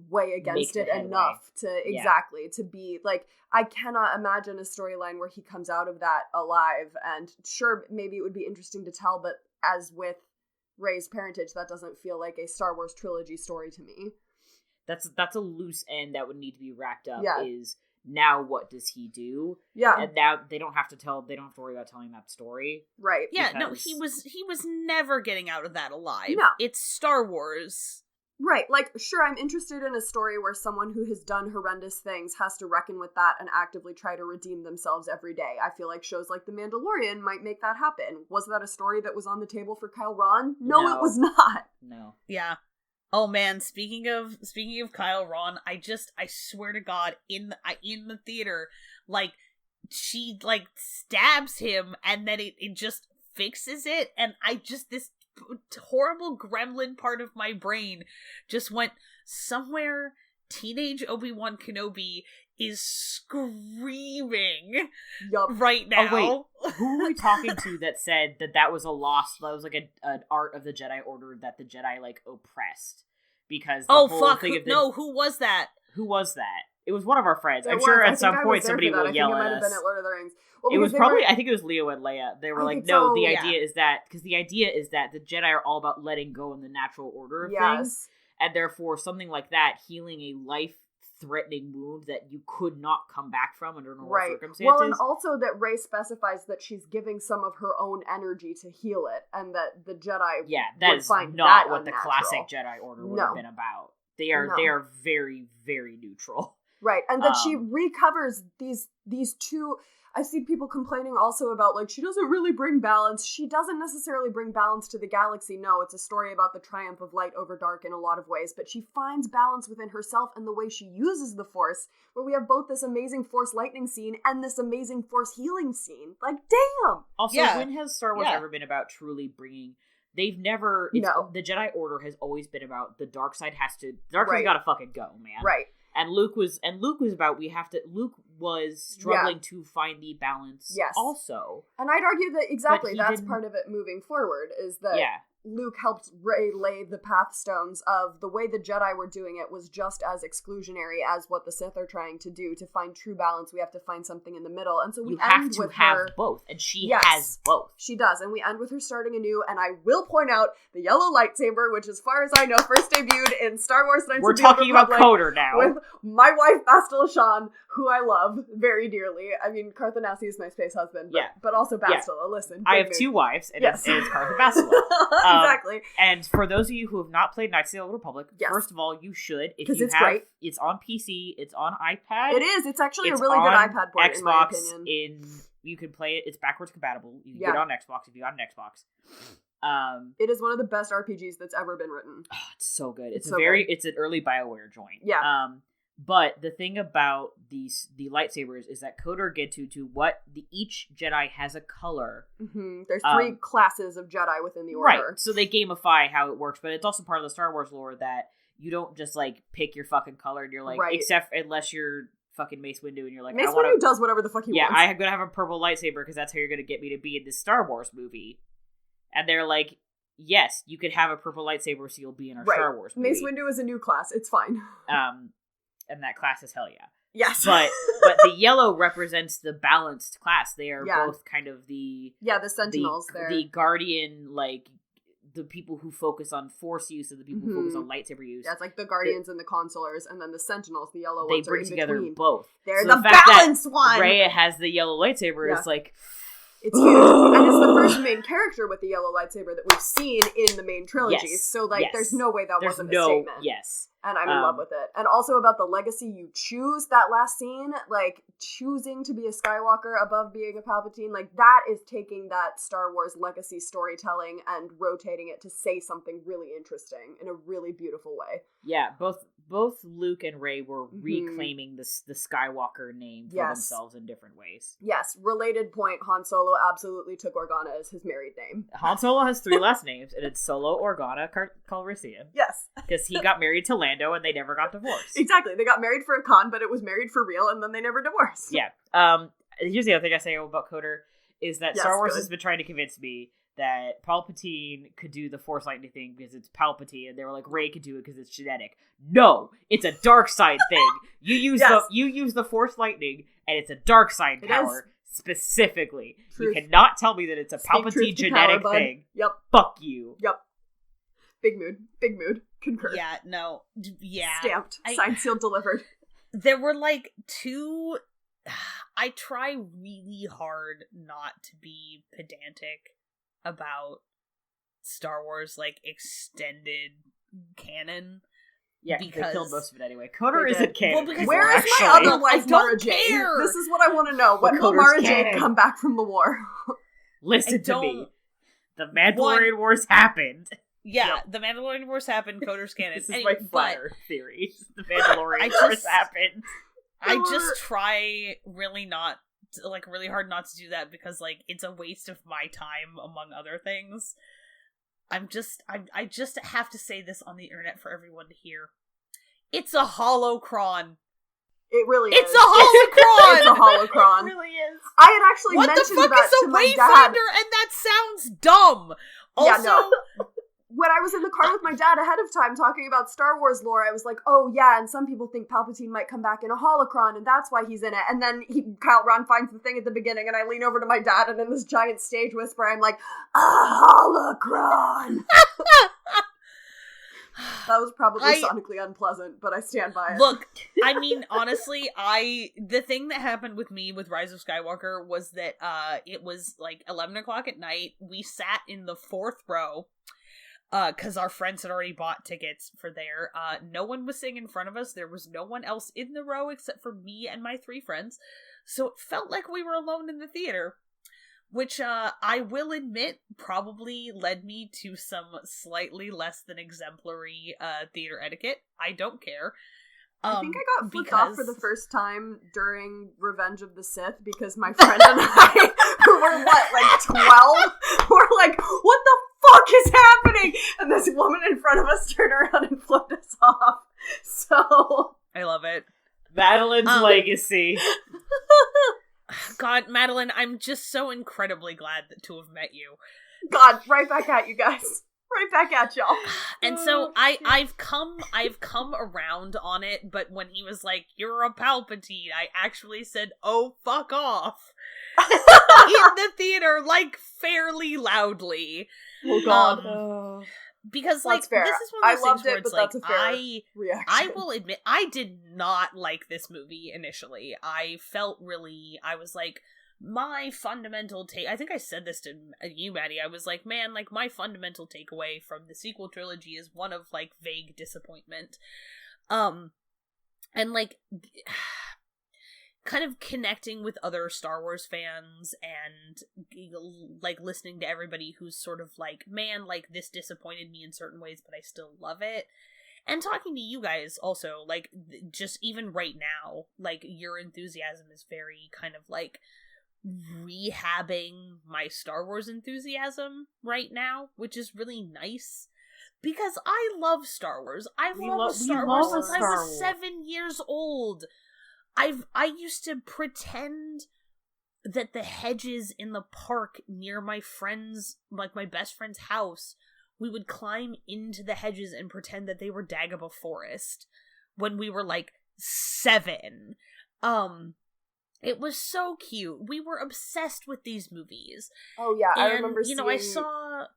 weigh against it enough to be, like, I cannot imagine a storyline where he comes out of that alive, and sure, maybe it would be interesting to tell, but as with Rey's parentage, that doesn't feel like a Star Wars trilogy story to me. That's a loose end that would need to be wrapped up, is now what does he do? Yeah. And now they don't have to worry about telling that story. Right. Yeah, no, he was never getting out of that alive. No. It's Star Wars. Right, like, sure, I'm interested in a story where someone who has done horrendous things has to reckon with that and actively try to redeem themselves every day. I feel like shows like The Mandalorian might make that happen. Was that a story that was on the table for Kyle Ron? No, it was not. No. Yeah. Oh man, speaking of Kyle Ron, I swear to God, in the theater, like, she, like, stabs him and then it just fixes it, and this horrible gremlin part of my brain just went somewhere. Teenage Obi-Wan Kenobi is screaming right now. Oh, wait. Who are we talking to that said that was a loss? That was like an art of the Jedi Order that the Jedi, like, oppressed? Because the whole thing of who was that? Who was that? It was one of our friends. I'm sure at some point somebody will yell at us. I think it might have been at Lord of the Rings. Well, it was probably, I think it was Leo and Leia. They were like, no, the idea is that the Jedi are all about letting go in the natural order of things. And therefore, something like that, healing a life-threatening wound that you could not come back from under normal circumstances. Well, and also that Rey specifies that she's giving some of her own energy to heal it, and that the Jedi would find not what the classic Jedi Order would have been about. They are very, very neutral. Right, and that she recovers these two. I see people complaining also about, like, she doesn't really bring balance. She doesn't necessarily bring balance to the galaxy. No, it's a story about the triumph of light over dark in a lot of ways, but she finds balance within herself and the way she uses the Force, where we have both this amazing Force lightning scene and this amazing Force healing scene. Like, damn! Also, when has Star Wars ever been about truly bringing... They've never... The Jedi Order has always been about the dark side side's gotta fucking go, man. Right. And Luke was about Luke was struggling to find the balance also. And I'd argue that that's part of it moving forward, is that Luke helped Rey lay the pathstones of the way the Jedi were doing it was just as exclusionary as what the Sith are trying to do. To find true balance, we have to find something in the middle. And so we end with her... You have both, and she has both. She does, and we end with her starting anew, and I will point out the yellow lightsaber, which as far as I know, first debuted in Star Wars Knights We're of the Old talking Republic about Coder now. with my wife, Bastila Shan, who I love very dearly. I mean, Carthanassi is my space husband, but also Bastila, listen. I have two wives, and it's Cartha Bastila. Exactly. And for those of you who have not played Knights of the Old Republic, first of all, you should. Because it's great. It's on PC. It's on iPad. It is. It's actually a really good iPad port, in my opinion. You can play it. It's backwards compatible. You can get it on Xbox if you got an Xbox. It is one of the best RPGs that's ever been written. Oh, it's so good. It's an early BioWare joint. Yeah. But the thing about the lightsabers is that Coder gets to what each Jedi has a color. Mm-hmm. There's 3 classes of Jedi within the Order. Right, so they gamify how it works, but it's also part of the Star Wars lore that you don't just, like, pick your fucking color and you're like, except unless you're fucking Mace Windu and you're like, Mace Windu does whatever the fuck he wants. Yeah, I'm gonna have a purple lightsaber because that's how you're gonna get me to be in this Star Wars movie. And they're like, yes, you could have a purple lightsaber so you'll be in our Star Wars movie. Mace Windu is a new class, it's fine. And that class is hell yeah. Yes. But the yellow represents the balanced class. They are both kind of the Sentinels. The Guardian, like the people who focus on Force use and the people who focus on lightsaber use. Yeah, it's like the Guardians and the Consulars, and then the Sentinels, the yellow ones. They bring together between. Both. They're so the balanced one. Rey has the yellow lightsaber. It's like. It's huge. And it's the first main character with the yellow lightsaber that we've seen in the main trilogy. Yes. So, like, there's no way that wasn't a statement. Yes. And I'm in love with it. And also about the legacy you choose, that last scene, like, choosing to be a Skywalker above being a Palpatine, like, that is taking that Star Wars legacy storytelling and rotating it to say something really interesting in a really beautiful way. Yeah, both Luke and Rey were reclaiming the Skywalker name for themselves in different ways. Yes, related point, Han Solo absolutely took Organa as his married name. Han Solo has 3 last names, and it's Solo Organa Calrissian. Yes. Because he got married to Lando, and they never got divorced. Exactly, they got married for a con, but it was married for real, and then they never divorced. Yeah. Here's the other thing I say about Coder, is that Star Wars has been trying to convince me that Palpatine could do the Force lightning thing because it's Palpatine, and they were like, Rey could do it because it's genetic. No, it's a dark side thing. You use the Force lightning, and it's a dark side power specifically. Truth. You cannot tell me that it's a Palpatine genetic thing. Yep. Fuck you. Yep. Big mood. Concur. Yeah, no. Yeah. Stamped. Signed, sealed, delivered. There were like 2... I try really hard not to be pedantic about Star Wars, like, extended canon. Yeah, because they killed most of it anyway. Coder isn't canon. Well, where is my other wife, Mara Jade? This is what I want to know. When will Mara Jade come back from the war? Listen to me. The Mandalorian Wars happened. Yeah, the Mandalorian Wars happened. Coder's canon. This is my fire theory. The Mandalorian Wars happened. I just try really hard not to do that because, like, it's a waste of my time, among other things. I just have to say this on the internet for everyone to hear. It's a holocron. It really is. It's a holocron! It's a holocron. It really is. I had actually mentioned that to my dad. What the fuck is a Wayfinder? And that sounds dumb. Also, yeah, no. When I was in the car with my dad ahead of time talking about Star Wars lore, I was like, oh yeah, and some people think Palpatine might come back in a holocron, and that's why he's in it. And then Kyle Ron finds the thing at the beginning, and I lean over to my dad, and in this giant stage whisper, I'm like, a holocron! That was probably sonically unpleasant, but I stand by it. Look, I mean, honestly, the thing that happened with me with Rise of Skywalker was that it was like 11 o'clock at night. We sat in the 4th row. Because our friends had already bought tickets for there. No one was sitting in front of us. There was no one else in the row except for me and my 3 friends. So it felt like we were alone in the theater. Which, I will admit, probably led me to some slightly less than exemplary, theater etiquette. I don't care. I think I got flipped off for the first time during Revenge of the Sith because my friend and I, who were, like 12? Were like, what the fuck is happening? And this woman in front of us turned around and flipped us off. So... I love it. Madeline's legacy. God, Madeline, I'm just so incredibly glad to have met you. God, right back at you guys. Right back at y'all. And so I've come around on it, but when he was like, "You're a Palpatine," I actually said, "Oh, fuck off." In the theater, like, fairly loudly. Oh god. Because, like, fair. this is one of those things where it's like, that's a fair reaction. I will admit, I did not like this movie initially. I was like, my fundamental I think I said this to you, Maddie. I was like, man, like, my fundamental takeaway from the sequel trilogy is one of, like, vague disappointment. And, like, kind of connecting with other Star Wars fans and, like, listening to everybody who's sort of like, man, like, this disappointed me in certain ways, but I still love it. And talking to you guys also, like, just even right now, like, your enthusiasm is very kind of, like, rehabbing my Star Wars enthusiasm right now, which is really nice. Because I love Star Wars. I love Star Wars since I was 7 years old. I used to pretend that the hedges in the park near my friend's, like my best friend's house, we would climb into the hedges and pretend that they were Dagobah Forest when we were like 7. It was so cute. We were obsessed with these movies. Oh yeah, and, I remember seeing, I saw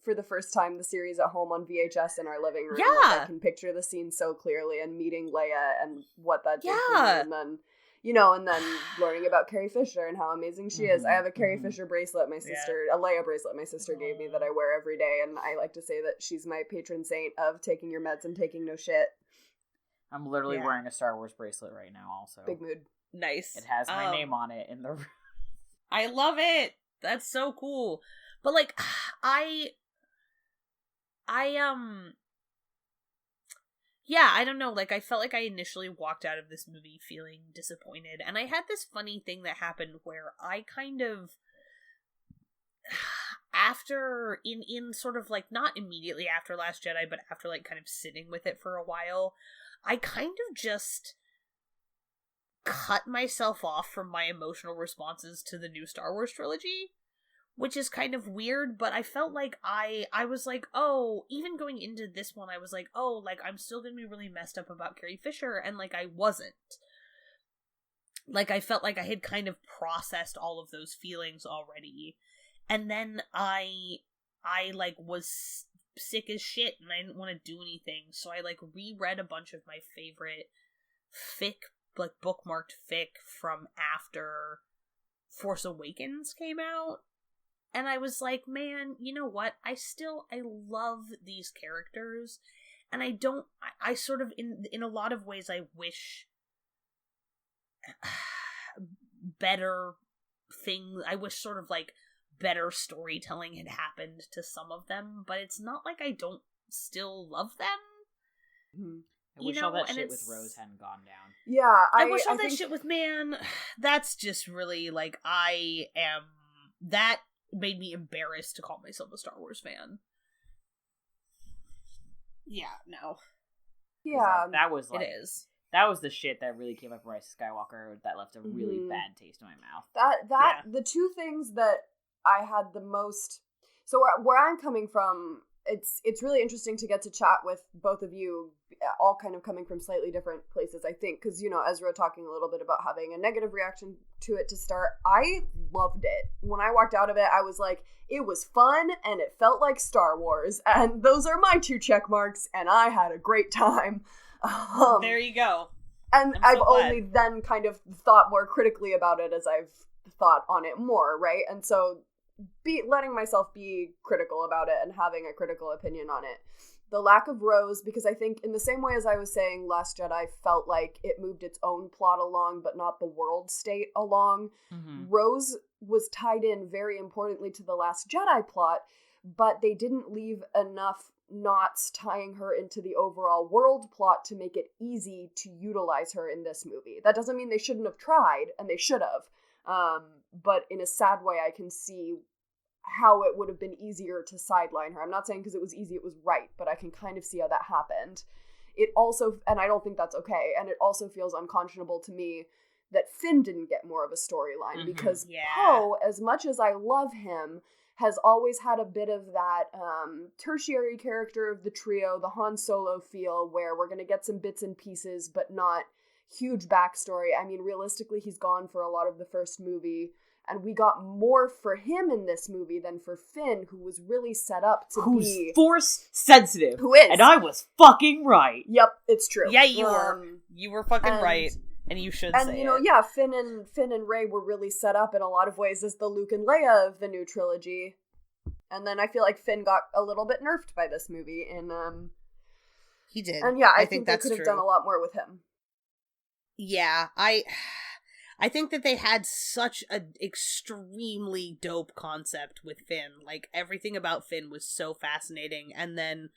for the first time the series at home on VHS in our living room. Yeah. Like, I can picture the scene so clearly and meeting Leia and what that did for me. And then, you know, and then learning about Carrie Fisher and how amazing she is. I have a Carrie Fisher bracelet a Leia bracelet my sister gave me that I wear every day, and I like to say that she's my patron saint of taking your meds and taking no shit. I'm literally wearing a Star Wars bracelet right now also. Big mood. Nice. It has my name on it in the... I love it! That's so cool. But, like, yeah, I don't know, like, I felt like I initially walked out of this movie feeling disappointed, and I had this funny thing that happened where I kind of, after, in sort of, like, not immediately after Last Jedi, but after, like, kind of sitting with it for a while, I kind of just cut myself off from my emotional responses to the new Star Wars trilogy. Which is kind of weird, but I felt like I was like, oh, even going into this one, I was like, oh, like, I'm still gonna be really messed up about Carrie Fisher, and, like, I wasn't. Like, I felt like I had kind of processed all of those feelings already, and then I like, was sick as shit, and I didn't want to do anything, so I, like, reread a bunch of my favorite fic, like, bookmarked fic from after Force Awakens came out. And I was like, man, you know what? I love these characters. And I sort of, in a lot of ways, I wish better things, I wish sort of like better storytelling had happened to some of them. But it's not like I don't still love them. Mm-hmm. I wish all that shit with Rose hadn't gone down. Yeah, I wish all that shit with, man, that's just really, like, that made me embarrassed to call myself a Star Wars fan. Yeah, no. Yeah. That was like... It is. That was the shit that really came up in Rise of Skywalker that left a really bad taste in my mouth. The two things that I had the most... So where I'm coming from, it's really interesting to get to chat with both of you, all kind of coming from slightly different places, I think, because, you know, Ezra talking a little bit about having a negative reaction to it to start. I loved it. When I walked out of it, I was like, it was fun, and it felt like Star Wars, and those are my 2 check marks, and I had a great time. There you go. And I've only then kind of thought more critically about it as I've thought on it more, right? And so letting myself be critical about it and having a critical opinion on it. The lack of Rose, because I think in the same way as I was saying Last Jedi felt like it moved its own plot along, but not the world state along. Mm-hmm. Rose was tied in very importantly to the Last Jedi plot, but they didn't leave enough knots tying her into the overall world plot to make it easy to utilize her in this movie. That doesn't mean they shouldn't have tried, and they should have. But in a sad way, I can see how it would have been easier to sideline her. I'm not saying because it was easy, it was right, but I can kind of see how that happened. It also, and I don't think that's okay, and it also feels unconscionable to me that Finn didn't get more of a storyline, because Poe, as much as I love him, has always had a bit of that tertiary character of the trio, the Han Solo feel, where we're going to get some bits and pieces, but not huge backstory. I mean, realistically, he's gone for a lot of the first movie, and we got more for him in this movie than for Finn, who was really set up to be... Force sensitive. Who is. And I was fucking right. Yep, it's true. Yeah, you were. You were fucking right. And you should say it. And, you know, yeah, Finn and Rey were really set up in a lot of ways as the Luke and Leia of the new trilogy. And then I feel like Finn got a little bit nerfed by this movie. He did. And yeah, I think they could have done a lot more with him. Yeah, I think that they had such an extremely dope concept with Finn. Like, everything about Finn was so fascinating, and then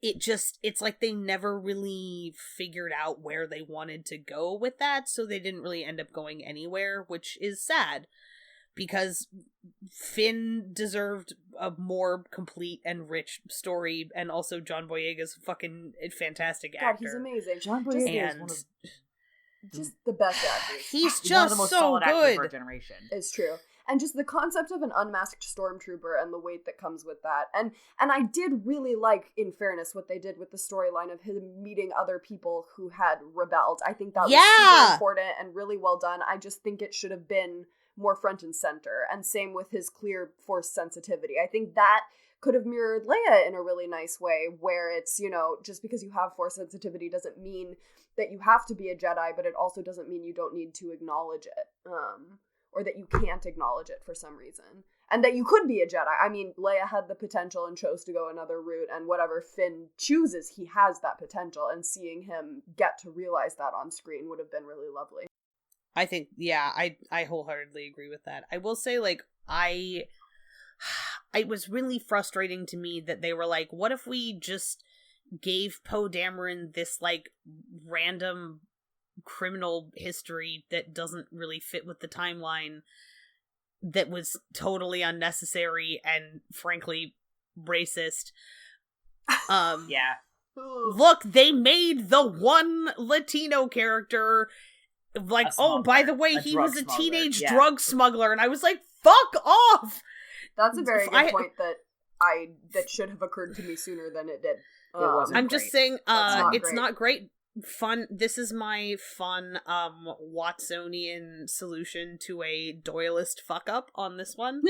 it's like they never really figured out where they wanted to go with that, so they didn't really end up going anywhere, which is sad, because Finn deserved a more complete and rich story, and also John Boyega's fucking fantastic actor. God, he's amazing. John Boyega is one of... Just the best actors. He's just one of the most so good. For a generation. It's true. And just the concept of an unmasked stormtrooper and the weight that comes with that. And I did really like, in fairness, what they did with the storyline of him meeting other people who had rebelled. I think that was super important and really well done. I just think it should have been more front and center. And same with his clear Force sensitivity. I think that could have mirrored Leia in a really nice way, where it's, just because you have Force sensitivity doesn't mean that you have to be a Jedi, but it also doesn't mean you don't need to acknowledge it, or that you can't acknowledge it for some reason. And that you could be a Jedi. I mean, Leia had the potential and chose to go another route, and whatever Finn chooses, he has that potential, and seeing him get to realize that on screen would have been really lovely. I think, I wholeheartedly agree with that. I will say, it was really frustrating to me that they were like, what if we just gave Poe Dameron this, random criminal history that doesn't really fit with the timeline, that was totally unnecessary and, frankly, racist. Yeah. Look, they made the one Latino character, by the way, he was a teenage drug smuggler, and I was like, fuck off! That's a very good point that should have occurred to me sooner than it did. I'm just saying, it's not great. Fun. This is my fun, Watsonian solution to a Doyleist fuck up on this one.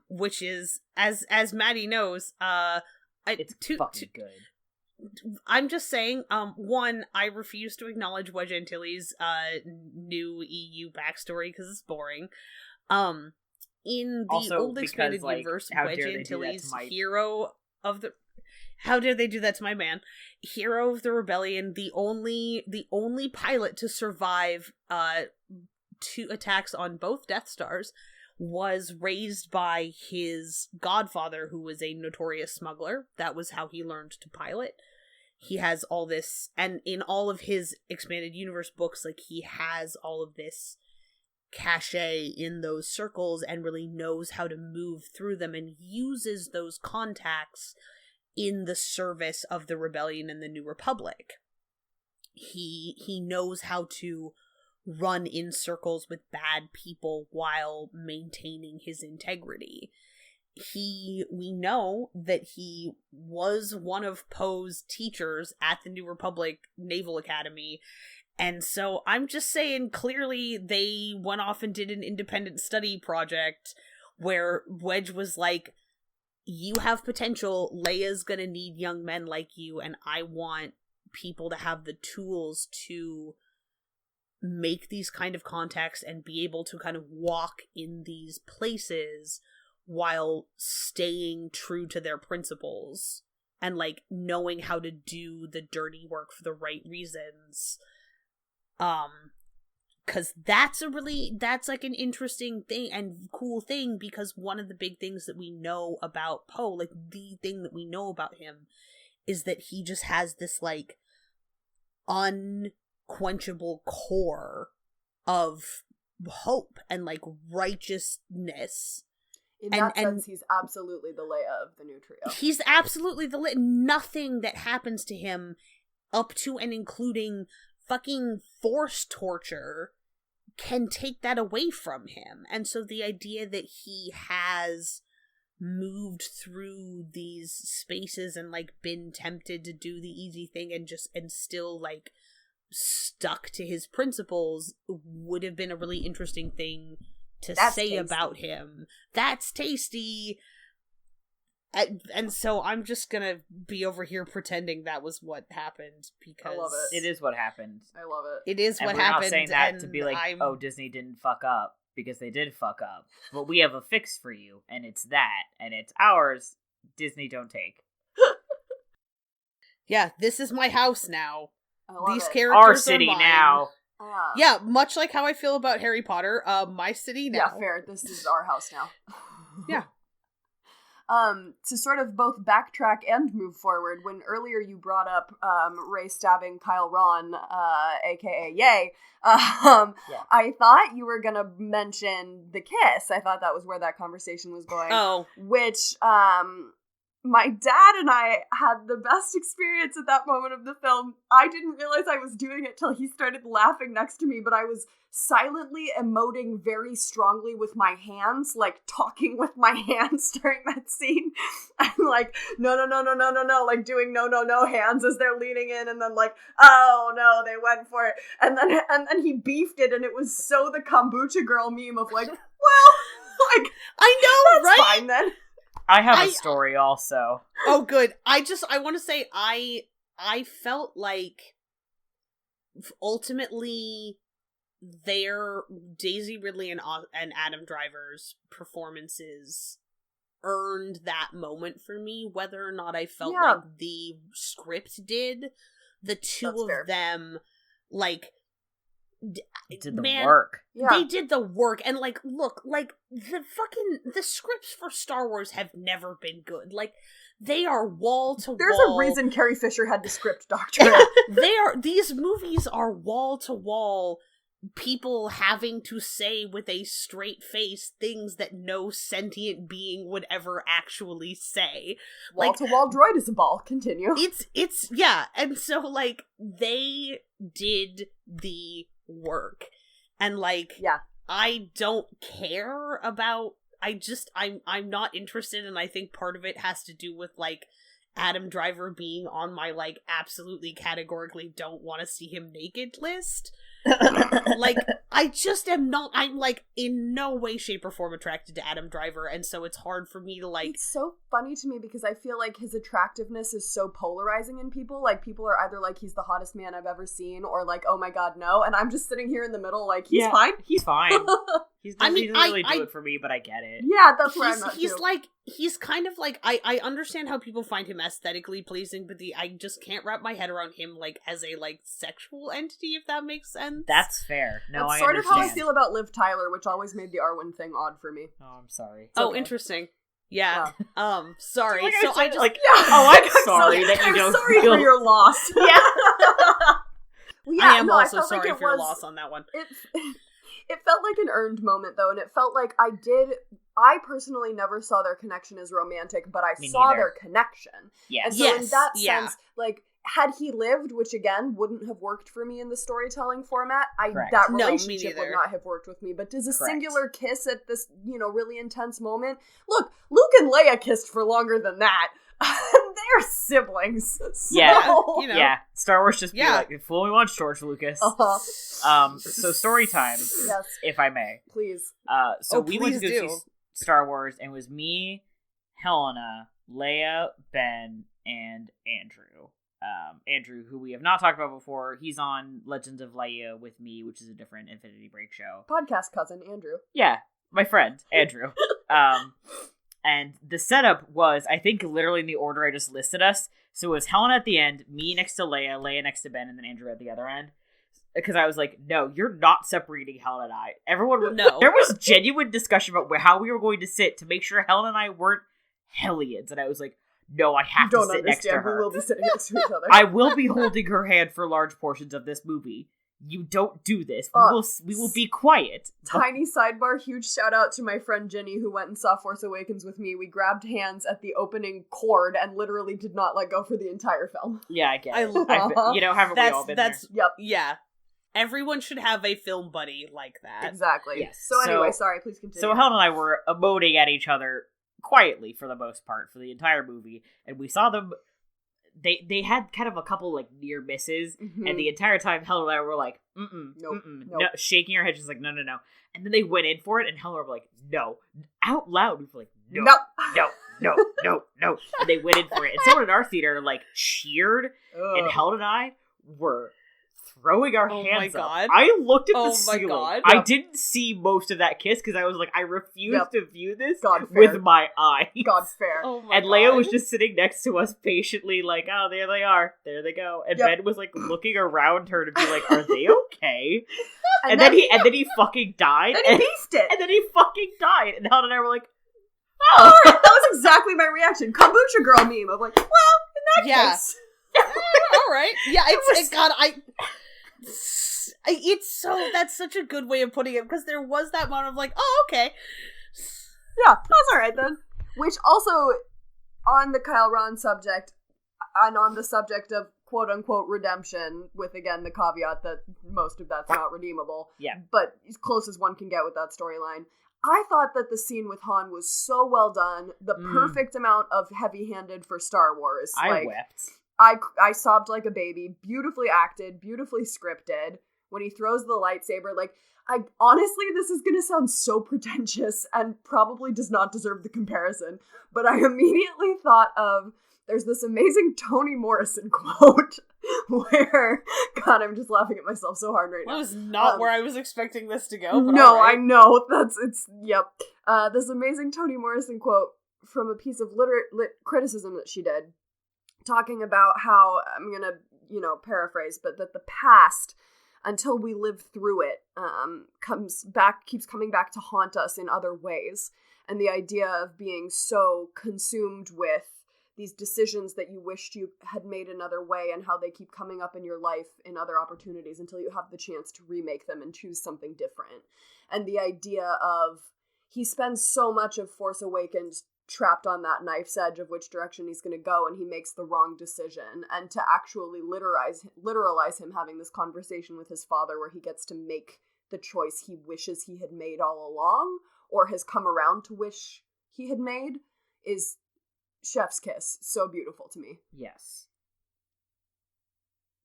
Which is, as Maddie knows, it's fucking good. I'm just saying, one, I refuse to acknowledge Wedge Antilles' new EU backstory because it's boring. In the also, old expanded universe, Wedge Antilles, hero of the... How dare they do that to my man? Hero of the rebellion, the only pilot to survive 2 attacks on both Death Stars, was raised by his godfather, who was a notorious smuggler. That was how he learned to pilot. He has all this, and in all of his expanded universe books, he has all of this cachet in those circles and really knows how to move through them and uses those contacts in the service of the rebellion and the New Republic. He knows how to run in circles with bad people while maintaining his integrity. We know that he was one of Poe's teachers at the New Republic Naval Academy. And so I'm just saying, clearly they went off and did an independent study project where Wedge was like, you have potential, Leia's gonna need young men like you, and I want people to have the tools to make these kind of contacts and be able to kind of walk in these places while staying true to their principles and knowing how to do the dirty work for the right reasons. Because that's an interesting thing and cool thing, because one of the big things that we know about Poe, the thing that we know about him, is that he just has this unquenchable core of hope and righteousness. In that sense, he's absolutely the Leia of the new trio. He's absolutely the Leia. Nothing that happens to him, up to and including fucking Force torture, can take that away from him. And so the idea that he has moved through these spaces and been tempted to do the easy thing and still stuck to his principles would have been a really interesting thing to say tasty about him. That's tasty. And so I'm just gonna be over here pretending that was what happened, because I love it. It is what happened. I love it. It is and what we're happened. Not saying that to be oh, Disney didn't fuck up, because they did fuck up. But we have a fix for you, and it's that, and it's ours. Disney don't take. Yeah, this is my house now. These characters our city are mine. now. Yeah, much like how I feel about Harry Potter. My city now. Yeah, fair. This is our house now. Yeah. To sort of both backtrack and move forward, when earlier you brought up Rey stabbing Kyle Ron, aka Yay, I thought you were gonna mention the kiss. I thought that was where that conversation was going. Oh. Which, my dad and I had the best experience at that moment of the film. I didn't realize I was doing it till he started laughing next to me, but I was silently emoting very strongly with my hands, like talking with my hands during that scene. And like, no, like doing no hands as they're leaning in, and then like, oh no, they went for it. And then he beefed it, and it was so the kombucha girl meme of like, well, like, I know, that's right? fine then. I have a story also. Oh, good. I want to say I felt like ultimately their Daisy Ridley and Adam Driver's performances earned that moment for me. Whether or not I felt like the script did, the two of them, like, did the work. Yeah. They did the work, and like, look, like the scripts for Star Wars have never been good. Like, they are wall to wall. There's a reason Carrie Fisher had the script doctorate. These movies are wall to wall. People having to say with a straight face things that no sentient being would ever actually say. Wall to wall droid is a ball. Continue. It's yeah, and so like they did the work, and like I don't care about. I'm not interested, and I think part of it has to do with like Adam Driver being on my like absolutely categorically don't want to see him naked list. Like, I just am not, I'm like in no way, shape, or form attracted to Adam Driver, and so it's hard for me to like. It's so funny to me because I feel like his attractiveness is so polarizing in people. Like, people are either like, he's the hottest man I've ever seen, or like, oh my god, no. And I'm just sitting here in the middle like, he's fine. He's fine. He doesn't really do it for me, but I get it. Yeah, that's where I'm at He's too. like, he's kind of like, I understand how people find him aesthetically pleasing, but I just can't wrap my head around him like as a like sexual entity, if that makes sense. That's fair. No, that's I sort understand. of how I feel about Liv Tyler, which always made the Arwen thing odd for me. Oh, I'm sorry. Oh, okay. Interesting. Yeah. Sorry. Like so I just like, I'm sorry that you don't sorry feel... for your loss. Yeah. Well, yeah, I am no, also I felt sorry like for your loss on that one. It felt like an earned moment, though, and it felt like I personally never saw their connection as romantic, but I saw their connection. Yes. And so in that sense, like, had he lived, which again wouldn't have worked for me in the storytelling format, that relationship would not have worked with me. But does a singular kiss at this, really intense moment? Look, Luke and Leia kissed for longer than that. They're siblings. So. Yeah. Star Wars just be like, if we watch George Lucas. So story time, yes, if I may, please. So we went to go see Star Wars, and it was me, Helena, Leia, Ben, and Andrew. Andrew, who we have not talked about before, he's on Legends of Leia with me, which is a different Infinity Break show. Podcast cousin, Andrew. Yeah, my friend, Andrew. And the setup was, I think, literally in the order I just listed us. So it was Helena at the end, me next to Leia, Leia next to Ben, and then Andrew at the other end. Because I was like, no, you're not separating Helena and I. Everyone, no. There was genuine discussion about how we were going to sit to make sure Helena and I weren't Hellions. And I was like, no, I have to sit next to her. We will be sitting next to each other. I will be holding her hand for large portions of this movie. You don't do this. We will be quiet. Tiny sidebar, huge shout out to my friend Jenny who went and saw Force Awakens with me. We grabbed hands at the opening chord and literally did not let go for the entire film. Yeah, I get it. Haven't we all been there? Yep. Yeah. Everyone should have a film buddy like that. Exactly. Yes. So anyway, sorry, please continue. So Helen and I were emoting at each other quietly for the most part for the entire movie, and we saw them. They had kind of a couple like near misses, and the entire time Helen and I were like, nope. No, shaking our heads, just like no. And then they went in for it, and Helen were like, no, out loud. We were like, no. And they went in for it, and someone in our theater like cheered, and Helen and I were throwing our hands up. I looked at the ceiling. God. I didn't see most of that kiss because I was like, I refuse to view this God with my eyes. God's fair. And Leia was just sitting next to us patiently like, oh, there they are. There they go. And Ben was like looking around her to be like, are they okay? and then he fucking died. And he beefed it. And then he fucking died. And Helen and I were like, oh. That was exactly my reaction. Kombucha girl meme. I'm like, well, in that case. All right. Yeah, that's such a good way of putting it, because there was that moment of like, oh, okay. Yeah, that's alright then. Which also, on the Kyle Ron subject, and on the subject of quote-unquote redemption, with, again, the caveat that most of that's not redeemable. Yeah. But as close as one can get with that storyline. I thought that the scene with Han was so well done, the perfect amount of heavy-handed for Star Wars. I wept. I sobbed like a baby, beautifully acted, beautifully scripted. When he throws the lightsaber, like, honestly, this is gonna sound so pretentious and probably does not deserve the comparison, but I immediately thought of, there's this amazing Toni Morrison quote where, God, I'm just laughing at myself so hard right now. That was not where I was expecting this to go. But no, right. I know. Yep. This amazing Toni Morrison quote from a piece of lit criticism that she did, talking about how, I'm gonna, paraphrase, but that the past, until we live through it, keeps coming back to haunt us in other ways. And the idea of being so consumed with these decisions that you wished you had made another way, and how they keep coming up in your life in other opportunities until you have the chance to remake them and choose something different. And the idea of, he spends so much of Force Awakens trapped on that knife's edge of which direction he's going to go, and he makes the wrong decision. And to actually literalize him having this conversation with his father where he gets to make the choice he wishes he had made all along, or has come around to wish he had made, is chef's kiss. So beautiful to me. Yes.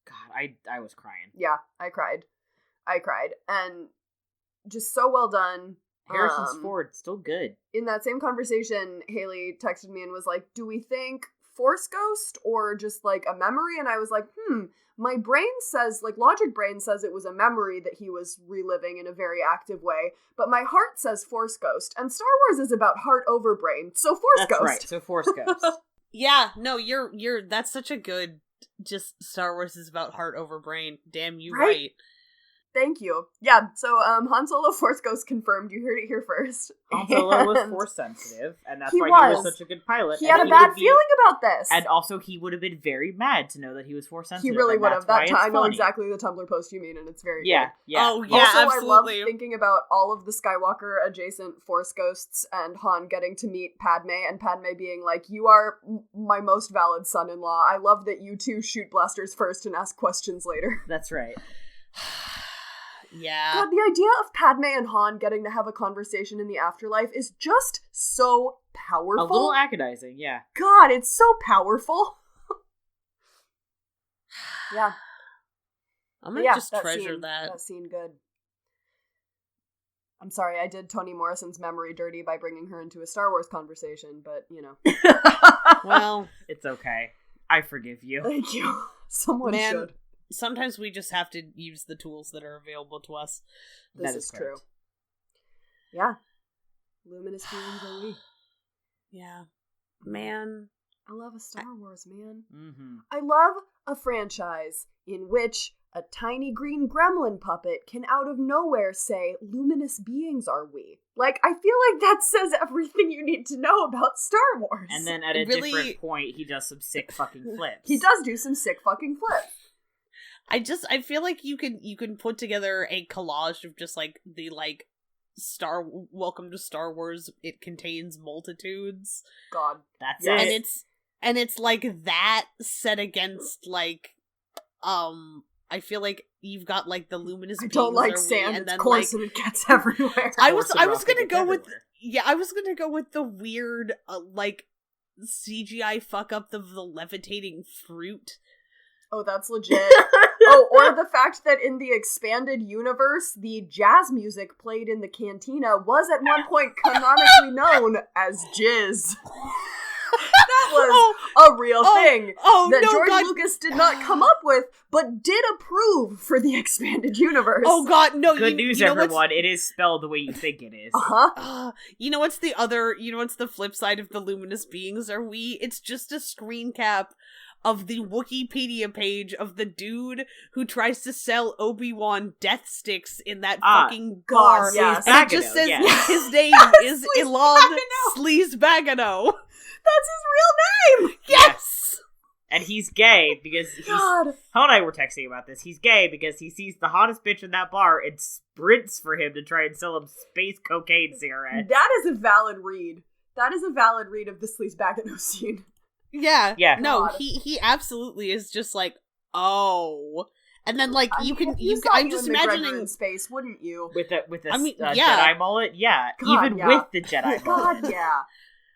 God, I was crying. Yeah, I cried. And just so well done. Harrison's Ford, still good. In that same conversation, Haley texted me and was like, do we think Force Ghost or just, like, a memory? And I was like, my brain says, like, logic brain says it was a memory that he was reliving in a very active way, but my heart says Force Ghost, and Star Wars is about heart over brain, so Force Ghost. Right, so Force Ghost. Yeah, no, you're, that's such a good, just Star Wars is about heart over brain. Damn you right. Thank you. Yeah, so Han Solo Force Ghost confirmed. You heard it here first. Han Solo was Force sensitive, and that's why he was such a good pilot. He had a bad feeling about this. And also, he would have been very mad to know that he was Force sensitive. He really would have. I know exactly the Tumblr post you mean, and it's very good. Yeah. Oh, yeah, also, absolutely. I love thinking about all of the Skywalker adjacent Force Ghosts and Han getting to meet Padme, and Padme being like, you are my most valid son-in-law. I love that you two shoot blasters first and ask questions later. That's right. Yeah. God, the idea of Padme and Han getting to have a conversation in the afterlife is just so powerful. A little agonizing, yeah. God, it's so powerful. Yeah. I'm gonna just treasure that. That scene, good. I'm sorry, I did Toni Morrison's memory dirty by bringing her into a Star Wars conversation, but, Well, it's okay. I forgive you. Thank you. Someone should. Sometimes we just have to use the tools that are available to us. This is true. Yeah. Luminous beings are we. Yeah. Man. I love a Star Wars, man. Mm-hmm. I love a franchise in which a tiny green gremlin puppet can out of nowhere say, luminous beings are we. Like, I feel like that says everything you need to know about Star Wars. And then at a different point, he does some sick fucking flips. He does do some sick fucking flips. I feel like you can put together a collage of just like the like Welcome to Star Wars. It contains multitudes. God, that's it. And it's like that set against like I feel like you've got like the luminous. I don't like sand. And then, it's coarse and it gets everywhere. I was gonna go with the weird like CGI fuck up of the levitating fruit. Oh, that's legit. Or the fact that in the expanded universe, the jazz music played in the cantina was at one point canonically known as jizz. That was a real thing that George Lucas did not come up with, but did approve for the expanded universe. Oh God, no! Good news, everyone! It is spelled the way you think it is. You know what's the flip side of the luminous beings are we? It's just a screen cap of the Wikipedia page of the dude who tries to sell Obi-Wan death sticks in that fucking bar. Yes. And it just says his name is Elon Sleazebagano. That's his real name! Yes! And he's gay because Helen and I were texting about this. He's gay because he sees the hottest bitch in that bar and sprints for him to try and sell him space cocaine cigarettes. That is a valid read. That is a valid read of the Sleazebagano scene. Yeah. Yeah. No, God. he absolutely is just like, oh. And then, like, I'm just imagining in space, wouldn't you? With a yeah. Jedi mullet, yeah. God, Even yeah. with the Jedi mullet. God, yeah.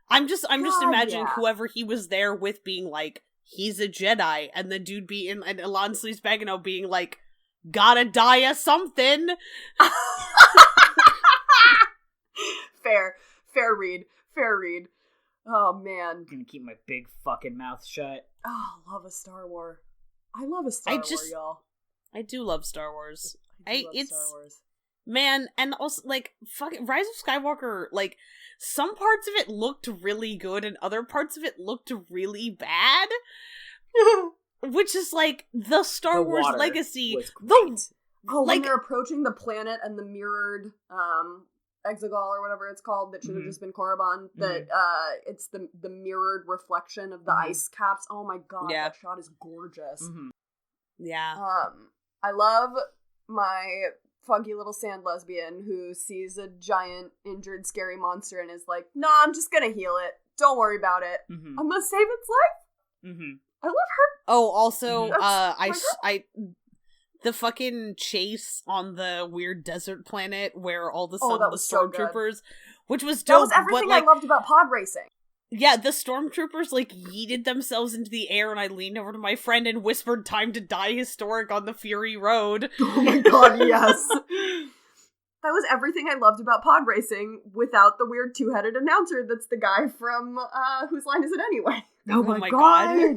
I'm just imagining yeah. whoever he was there with being like, he's a Jedi, and the dude being, and Alon Sleazebagano being like, gotta die of something. Fair read. Oh, man. I'm gonna keep my big fucking mouth shut. Oh, love a Star Wars. I love a Star Wars, y'all. I do love Star Wars. It's Star Wars. Man, and also, like, fucking Rise of Skywalker, like, some parts of it looked really good and other parts of it looked really bad. Which is, like, the Star Wars legacy. When they're approaching the planet and the mirrored, Exegol or whatever it's called, that should have just been Korriban, that, it's the mirrored reflection of the ice caps. Oh my god, that shot is gorgeous. Yeah. I love my funky little sand lesbian who sees a giant, injured, scary monster and is like, nah, I'm just gonna heal it. Don't worry about it. I'm gonna save its life. I love her. Oh, also, the fucking chase on the weird desert planet where all of a sudden the stormtroopers, which was dope. That was everything I loved about pod racing. Yeah, the stormtroopers, like, yeeted themselves into the air, and I leaned over to my friend and whispered, "Time to die historic on the Fury Road." Oh my god, yes. That was everything I loved about pod racing without the weird two-headed announcer that's the guy from, Whose Line Is It Anyway? Oh my god.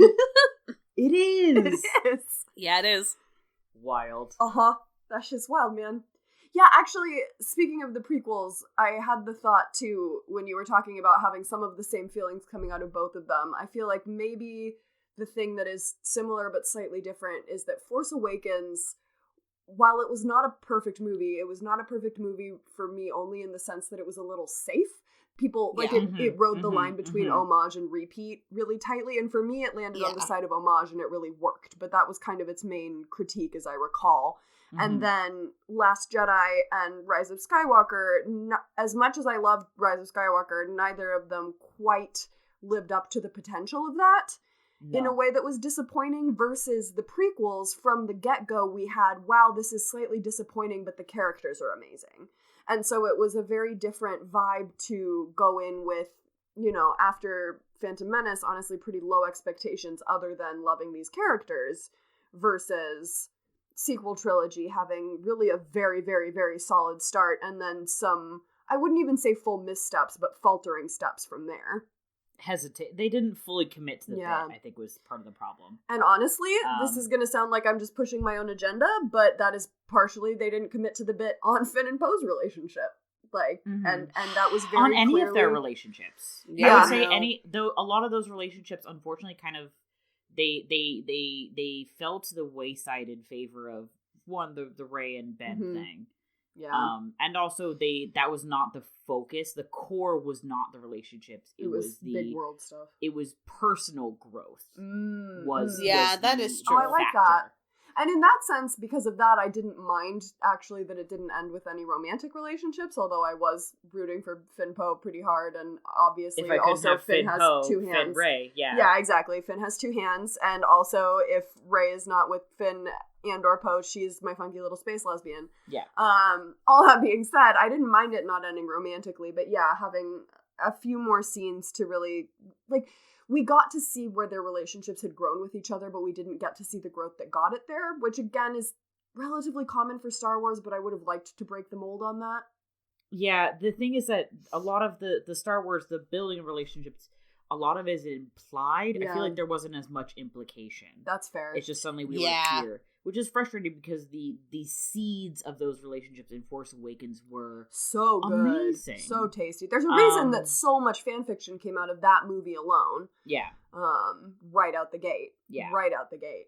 It is. It is. Yeah, it is. Wild. That's just wild, man. Yeah, actually, speaking of the prequels, I had the thought, too, when you were talking about having some of the same feelings coming out of both of them. I feel like maybe the thing that is similar but slightly different is that Force Awakens, while it was not a perfect movie, it was not a perfect movie for me only in the sense that it was a little safe. People, like, it rode the line between homage and repeat really tightly, and for me it landed on the side of homage and it really worked, but that was kind of its main critique, as I recall. And then Last Jedi and Rise of Skywalker, as much as I loved Rise of Skywalker, neither of them quite lived up to the potential of that in a way that was disappointing, versus the prequels from the get-go we had, wow, this is slightly disappointing, but the characters are amazing. And so it was a very different vibe to go in with, you know, after Phantom Menace, honestly pretty low expectations other than loving these characters, versus Sequel Trilogy having really a very, very, very solid start, and then some, I wouldn't even say full missteps, but faltering steps from there. They didn't fully commit to the bit, I think, was part of the problem. And honestly, this is going to sound like I'm just pushing my own agenda, but that is partially they didn't commit to the bit on Finn and Poe's relationship. Like, and that was very on any clearly... of their relationships. Yeah, I would say though a lot of those relationships, unfortunately, kind of, they fell to the wayside in favor of, one, the Rey and Ben thing. Yeah. And also that was not the focus. The core was not the relationships. It was the big world stuff. It was personal growth. That is true. Oh, I like that. And in that sense, because of that, I didn't mind, actually, that it didn't end with any romantic relationships, although I was rooting for Finn Poe pretty hard, and obviously also Finn has two hands. Finn Rey, yeah. Yeah, exactly. Finn has two hands, and also if Rey is not with Finn and or Poe, she's my funky little space lesbian. Yeah. All that being said, I didn't mind it not ending romantically, but yeah, having a few more scenes to really, like... We got to see where their relationships had grown with each other, but we didn't get to see the growth that got it there, which again is relatively common for Star Wars, but I would have liked to break the mold on that. Yeah, the thing is that a lot of the Star Wars, the building of relationships, a lot of it is implied. Yeah. I feel like there wasn't as much implication. That's fair. It's just suddenly we were here. Which is frustrating because the seeds of those relationships in Force Awakens were so good. Amazing. So tasty. There's a reason that so much fanfiction came out of that movie alone. Yeah. Right out the gate. Yeah. Right out the gate.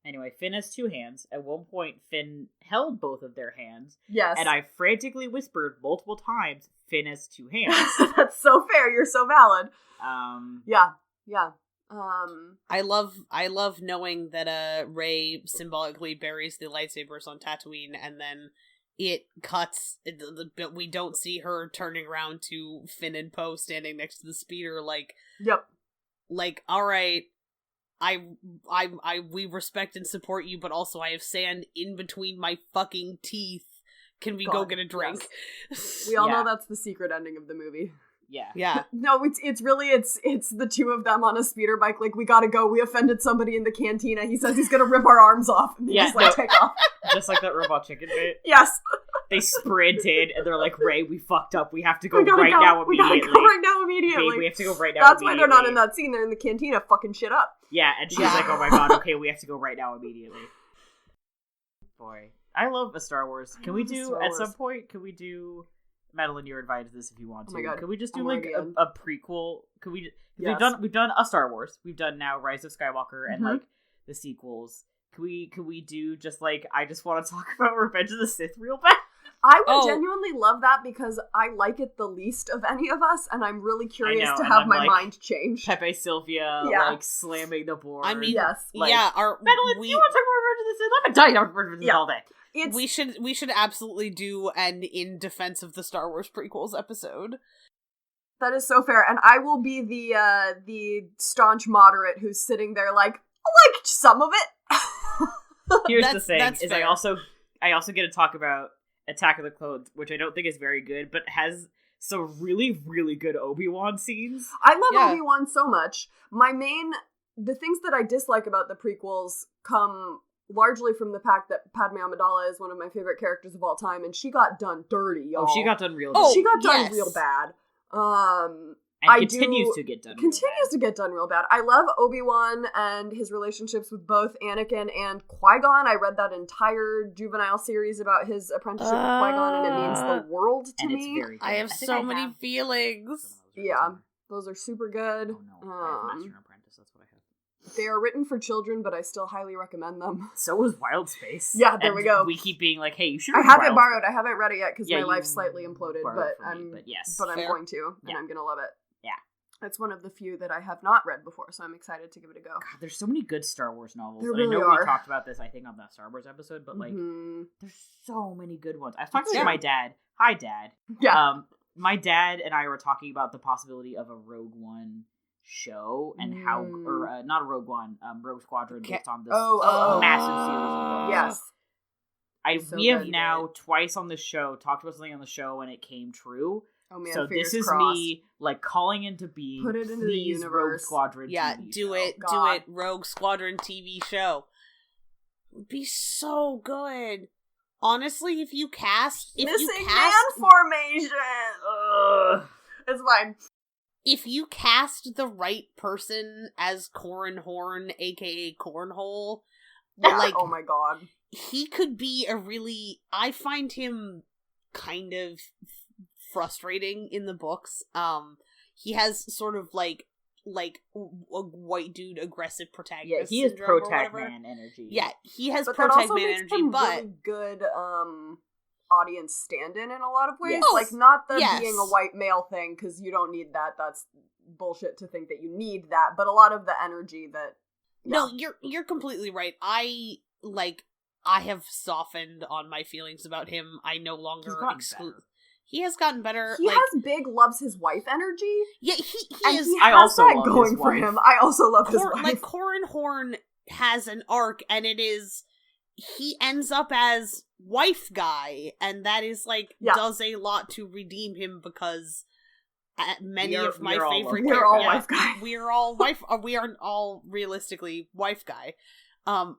Anyway, Finn has two hands. At one point, Finn held both of their hands. Yes. And I frantically whispered multiple times, Finn has two hands. That's so fair. You're so valid. Yeah. I love knowing that Rey symbolically buries the lightsabers on Tatooine and then it cuts, but we don't see her turning around to Finn and Poe standing next to the speeder, like, yep, like, all right, we respect and support you, but also I have sand in between my fucking teeth. Can we go get a drink? Yes. We all know that's the secret ending of the movie. Yeah. No, it's really the two of them on a speeder bike. Like, we gotta go. We offended somebody in the cantina. He says he's gonna rip our arms off, and they take off. Just like that Robot Chicken bit. Yes. They sprinted, and they're like, Ray, we fucked up. We have to go now immediately. We gotta go right now immediately. Babe, we have to go right now That's why they're not in that scene. They're in the cantina fucking shit up. Yeah, and she's like, oh my god, okay, we have to go right now immediately. Boy, I love a Star Wars. Can we do, at some point, Madeline, you're invited to this if you want to. Oh my god. Can we just do like a prequel? Can we? Yes. We've done a Star Wars. We've done now Rise of Skywalker and like the sequels. Can we do just like, I just want to talk about Revenge of the Sith real bad? I would genuinely love that because I like it the least of any of us, and I'm really curious to have my mind change. Pepe Sylvia, like, slamming the board. I mean, yes. Like, Madeline, do you want to talk about Revenge of the Sith? I'm dying about Revenge of the Sith all day. We should absolutely do an in defense of the Star Wars prequels episode. That is so fair, and I will be the staunch moderate who's sitting there like, I liked some of it. Here's the thing: is fair. I also get to talk about Attack of the Clones, which I don't think is very good, but has some really, really good Obi-Wan scenes. I love Obi-Wan so much. The things that I dislike about the prequels come largely from the fact that Padme Amidala is one of my favorite characters of all time, and she got done dirty, y'all. Oh, she got done real bad. She got done real bad. And continues to get done real bad. I love Obi-Wan and his relationships with both Anakin and Qui-Gon. I read that entire juvenile series about his apprenticeship with Qui-Gon, and it means the world to me. It's very good. I have so many feelings. Yeah, those are super good. Oh no, I have Master and Apprentice, that's what I have. They are written for children, but I still highly recommend them. So was Wild Space. Yeah, there we go. We keep being like, hey, you should read Wild Space. I haven't read it yet because my life slightly imploded, but I'm going to, and I'm going to love it. Yeah. It's one of the few that I have not read before, so I'm excited to give it a go. God, there's so many good Star Wars novels. There really I know are. We talked about this, I think, on the Star Wars episode, but like, there's so many good ones. I was talking to my dad. Hi, Dad. Yeah. My dad and I were talking about the possibility of a Rogue One show and how, or not a Rogue One, Rogue Squadron based on this massive series of books. Yes. We have now twice on the show talked about something on the show and it came true. Oh man, so this is crossed. Me like calling into being put it into the universe. Rogue Squadron TV show. Do it, Rogue Squadron TV show. It would be so good. Honestly, if you cast Man formation. It's fine. If you cast the right person as Corran Horn, aka Cornhole, like, oh my god, he could be I find him kind of frustrating in the books. He has sort of like a white dude aggressive protagonist. Yeah, he has protag man energy. Yeah, he has protag man energy, but really good audience stand-in a lot of ways. Yes. Like, not the being a white male thing, because you don't need that. That's bullshit to think that you need that. But a lot of the energy that. Yeah. No, you're completely right. I have softened on my feelings about him. I no longer exclude. He has gotten better. He has big loves his wife energy. Yeah, he is. He has that going for him. I also love his wife. Like, Corran Horn has an arc, and it is he ends up as wife guy, and that is does a lot to redeem him because many of my favorite we're all wife guy. We are all wife. We are all realistically wife guy.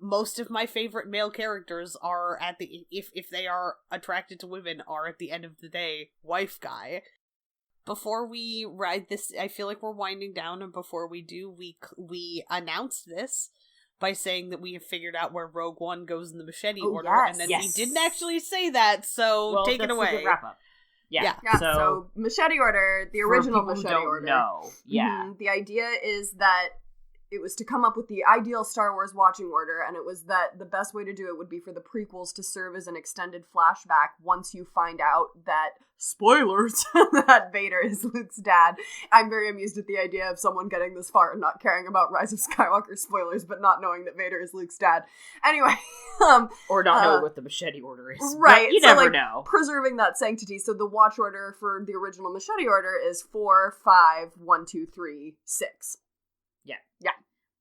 Most of my favorite male characters are at the if they are attracted to women are at the end of the day wife guy. Before we ride this, I feel like we're winding down, and before we do, we announced this by saying that we have figured out where Rogue One goes in the machete order, and then we didn't actually say that, so take it away. A good wrap up. Yeah. So machete order, the original machete order. No. Yeah. Mm-hmm. The idea is that it was to come up with the ideal Star Wars watching order, and it was that the best way to do it would be for the prequels to serve as an extended flashback once you find out that, spoilers, that Vader is Luke's dad. I'm very amused at the idea of someone getting this far and not caring about Rise of Skywalker spoilers, but not knowing that Vader is Luke's dad. Anyway. Or not knowing what the machete order is. Right. But you never know. Preserving that sanctity. So the watch order for the original machete order is 4, 5, 1, 2, 3, 6. Yeah.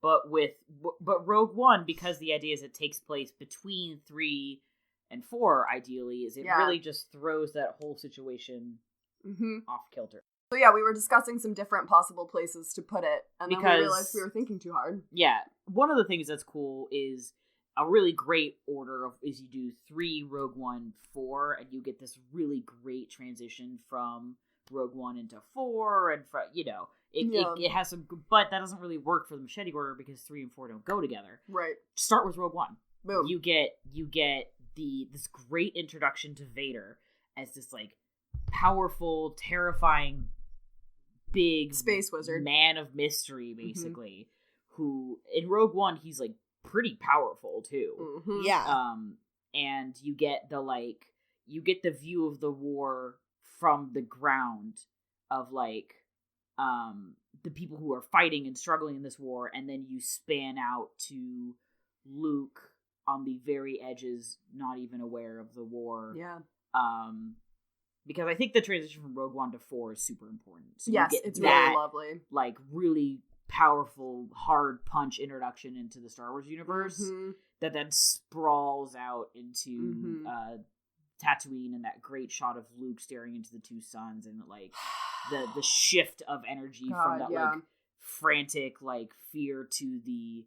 But Rogue One, because the idea is it takes place between 3 and 4, ideally, is it really just throws that whole situation off kilter. So yeah, we were discussing some different possible places to put it, and then we realized we were thinking too hard. Yeah. One of the things that's cool is a really great order is you do 3, Rogue One, 4, and you get this really great transition from Rogue One into 4, and it has some, but that doesn't really work for the machete order because 3 and 4 don't go together. Right. Start with Rogue One. Boom. You get this great introduction to Vader as this like powerful, terrifying, big space wizard, man of mystery, basically. Who in Rogue One he's like pretty powerful too. Yeah. And you get the view of the war from the ground of like the people who are fighting and struggling in this war, and then you span out to Luke on the very edges, not even aware of the war. Yeah. Because I think the transition from Rogue One to 4 is super important. So yes, you get it's that, really lovely. Like really powerful, hard punch introduction into the Star Wars universe that then sprawls out into Tatooine, and that great shot of Luke staring into the two suns, and like the shift of energy from that like frantic like fear to the,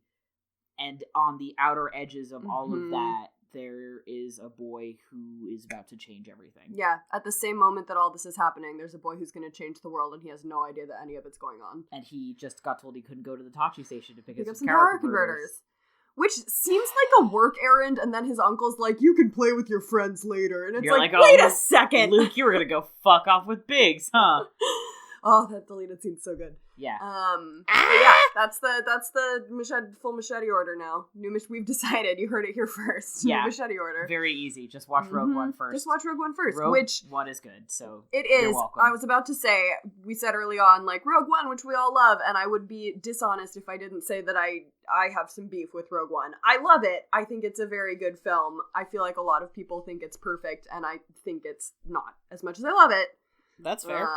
and on the outer edges of all of that there is a boy who is about to change everything. Yeah, at the same moment that all this is happening, there's a boy who's going to change the world, and he has no idea that any of it's going on. And he just got told he couldn't go to the Tachi station to pick up some power converters. Which seems like a work errand, and then his uncle's like, you can play with your friends later. And it's like, wait a second! Luke, you were gonna go fuck off with Biggs, huh? Oh, that deleted scene's so good. Yeah. Yeah, that's the full machete order now. We've decided. You heard it here first. Yeah. New machete order. Very easy. Just watch Rogue One first. Just watch Rogue One first. Rogue One is good, so it is. You're welcome. I was about to say, we said early on, like, Rogue One, which we all love, and I would be dishonest if I didn't say that I have some beef with Rogue One. I love it. I think it's a very good film. I feel like a lot of people think it's perfect, and I think it's not as much as I love it. That's fair.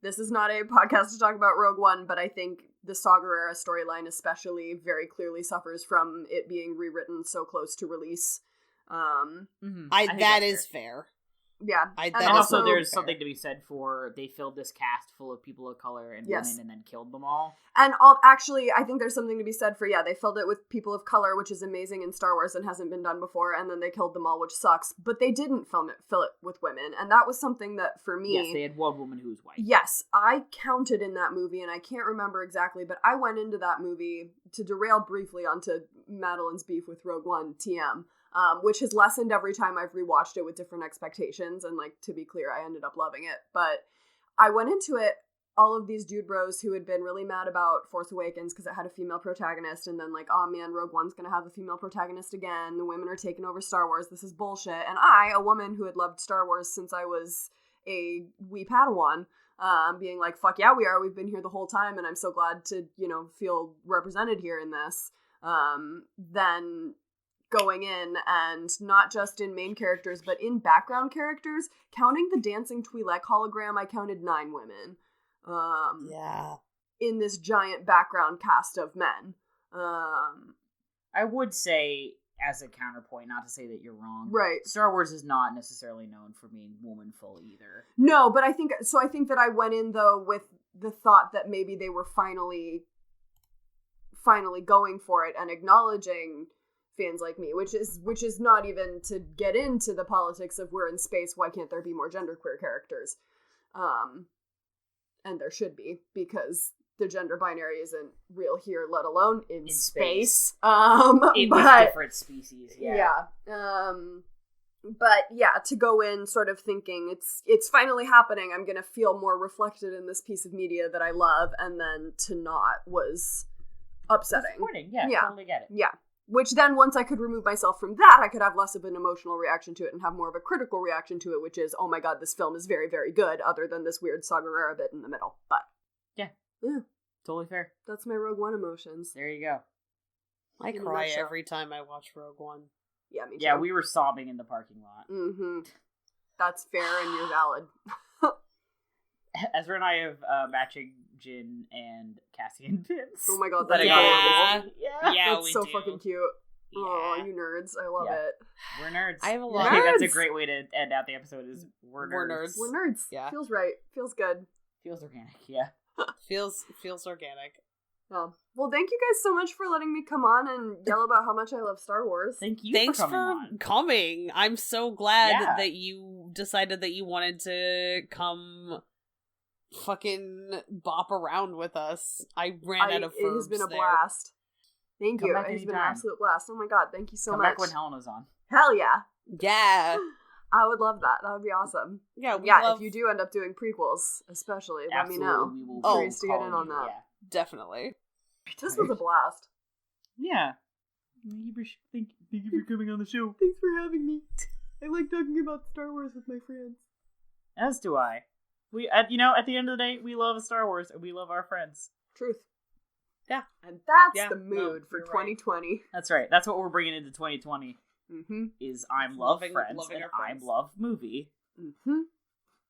This is not a podcast to talk about Rogue One, but I think the Saw Gerrera storyline especially very clearly suffers from it being rewritten so close to release. That is fair. Yeah. And also there's something to be said for they filled this cast full of people of color and women and then killed them all. And actually, I think there's something to be said for, they filled it with people of color, which is amazing in Star Wars and hasn't been done before, and then they killed them all, which sucks. But they didn't fill it with women, and that was something that, for me... Yes, they had one woman who was white. Yes, I counted in that movie, and I can't remember exactly, but I went into that movie, to derail briefly onto Madeline's beef with Rogue One, TM, which has lessened every time I've rewatched it with different expectations, and, like, to be clear, I ended up loving it. But I went into it, all of these dude bros who had been really mad about Force Awakens because it had a female protagonist, and then like, oh man, Rogue One's gonna have a female protagonist again, the women are taking over Star Wars, this is bullshit. And I, a woman who had loved Star Wars since I was a wee Padawan, being like, fuck yeah, we are, we've been here the whole time, and I'm so glad to, feel represented here in this, then going in, and not just in main characters, but in background characters, counting the dancing Twi'lek hologram, I counted 9 women. In this giant background cast of men. I would say, as a counterpoint, not to say that you're wrong, right? Star Wars is not necessarily known for being womanful either. No, but I think that I went in though with the thought that maybe they were finally going for it and acknowledging fans like me, which is not even to get into the politics of we're in space, why can't there be more genderqueer characters? And there should be, because the gender binary isn't real here, let alone in space. With different species, but yeah, to go in sort of thinking it's finally happening, I'm gonna feel more reflected in this piece of media that I love, and then to not was upsetting. Disappointing, yeah, totally get it. Yeah. Which then, once I could remove myself from that, I could have less of an emotional reaction to it and have more of a critical reaction to it, which is, oh my god, this film is very, very good, other than this weird Saw Gerrera bit in the middle. But yeah, totally fair. That's my Rogue One emotions. There you go. I cry every time I watch Rogue One. Yeah, me too. Yeah, we were sobbing in the parking lot. Mm-hmm. That's fair, and you're valid. Ezra and I have matching Jin and Cassian pins. Oh my god, that's adorable. Yeah, that's we so do. fucking cute. Yeah. Oh, you nerds. I love it. We're nerds. I have a lot I think Nerds! that's a great way to end out the episode is we're nerds. We're nerds. Yeah. Feels right. Feels good. Feels organic, yeah. Feels organic. Well, thank you guys so much for letting me come on and yell about how much I love Star Wars. Thank you Thanks for coming coming. I'm so glad Yeah. that you decided that you wanted to come fucking bop around with us. I ran out of verbs. It has been a there. blast. Thank Come you. back It has been an anytime. absolute blast. Oh my god, thank you so Come much. back when Helena's on. Hell yeah. Yeah. I would love that. That would be awesome. Yeah, If you do end up doing prequels, especially, let me Absolutely, know. we will I'm Oh, curious to get call in on you, that. Yeah. definitely. This was a blast. Yeah. Thank you for coming on the show. Thanks for having me. I like talking about Star Wars with my friends. As do I. We, at the end of the day, we love Star Wars and we love our friends. Truth. Yeah. And that's Yeah, the mood for you're right. 2020. That's right. That's what we're bringing into 2020. Mm-hmm. Is I'm love Loving friends our and friends. I'm love movie. Mm-hmm.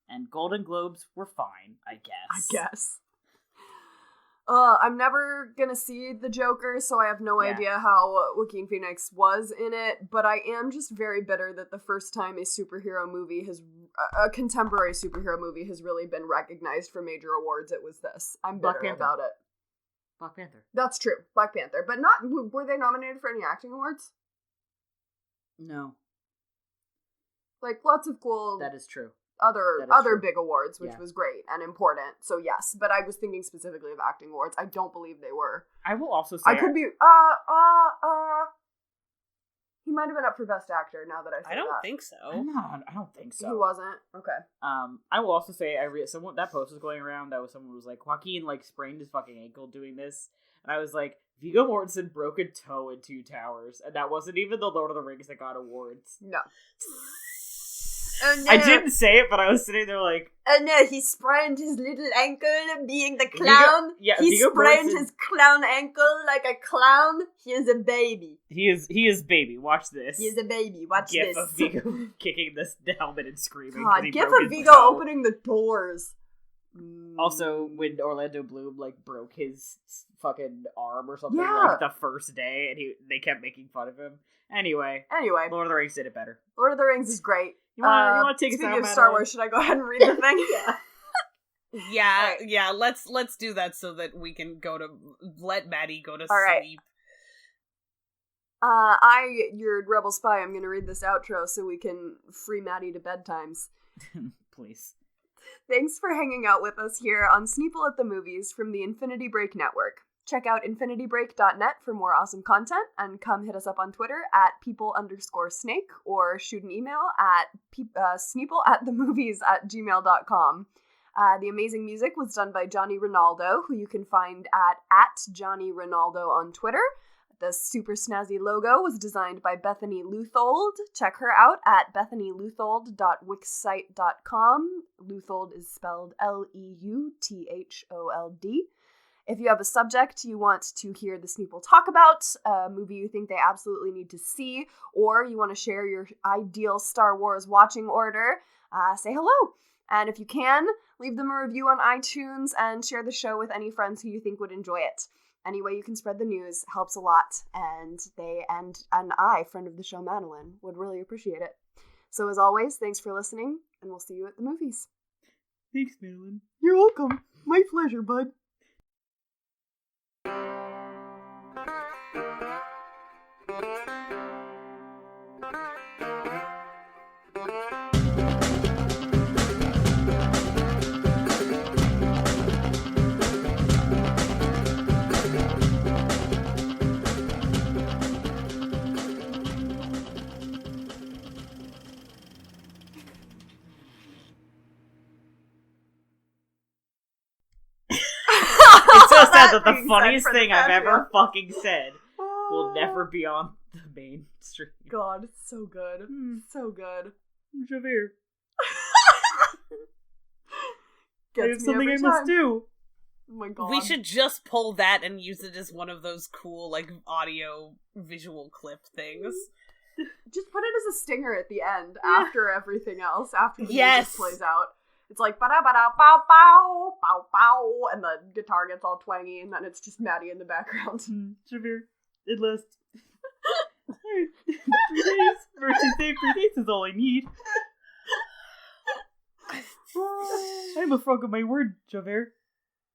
And Golden Globes were fine, I guess. I'm never gonna see the Joker, so I have no idea how Joaquin Phoenix was in it, but I am just very bitter that the first time a contemporary superhero movie has really been recognized for major awards, it was this. I'm bitter Black Panther. about it. Black Panther. That's true. Black Panther. But were they nominated for any acting awards? No, Like, lots of cool that is true. other That is true. big awards, which Yeah. was great and important. So yes, but I was thinking specifically of acting awards. I don't believe they were. I will also say I could be he might have been up for best actor now that I say I don't that. think so. I don't think so. He wasn't. Okay. I will also say someone that post was going around that was someone who was like Joaquin like sprained his fucking ankle doing this, and I was like Viggo Mortensen broke a toe in Two Towers, and that wasn't even the Lord of the Rings that got awards. No. I didn't say it, but I was sitting there like, no, he sprained his little ankle being the clown. He Viggo sprained Mortensen- his clown ankle like a clown. He is a baby. He is baby. Watch this. He is a baby. Watch Gif this. of Viggo kicking the helmet and screaming. 'cause God, he gif broke of his Viggo toe. opening the doors. Also, when Orlando Bloom like broke his fucking arm or something Yeah. like the first day, and they kept making fun of him. Anyway, Anyway, Lord of the Rings did it better. Lord of the Rings is great. You want to take us Speaking out, of Star Madeline? Wars, should I go ahead and read the thing? Yeah, Alright. yeah. Let's do that so that we can let Maddie go to Alright. sleep. Your rebel spy, I'm gonna read this outro so we can free Maddie to bedtimes. Please. Thanks for hanging out with us here on Sneople at the Movies from the Infinity Break Network. Check out infinitybreak.net for more awesome content, and come hit us up on Twitter at people_snake, or shoot an email at sneople@themovies@gmail.com. The amazing music was done by Johnny Ronaldo, who you can find at Johnny Ronaldo on Twitter. The super snazzy logo was designed by Bethany Luthold. Check her out at bethanyluthold.wixsite.com. Luthold is spelled Leuthold. If you have a subject you want to hear the Sneople talk about, a movie you think they absolutely need to see, or you want to share your ideal Star Wars watching order, say hello. And if you can, leave them a review on iTunes and share the show with any friends who you think would enjoy it. Any way you can spread the news helps a lot, and they and I, friend of the show Madeline, would really appreciate it. So as always, thanks for listening, and we'll see you at the movies. Thanks, Madeline. You're welcome. My pleasure, bud. that the funniest thing I've ever fucking said will never be on the mainstream. God, it's so good. So good. Javier. I have something I must do. Oh my god. We should just pull that and use it as one of those cool, like, audio visual clip things. Just put it as a stinger at the end after everything else, after the music plays out. It's like ba-da-ba-da-bow-bow, bow-bow, and the guitar gets all twangy, and then it's just Maddie in the background. Javier, it lasts 3 days. Mercy save 3 days is all I need. I'm a frog of my word, Javert.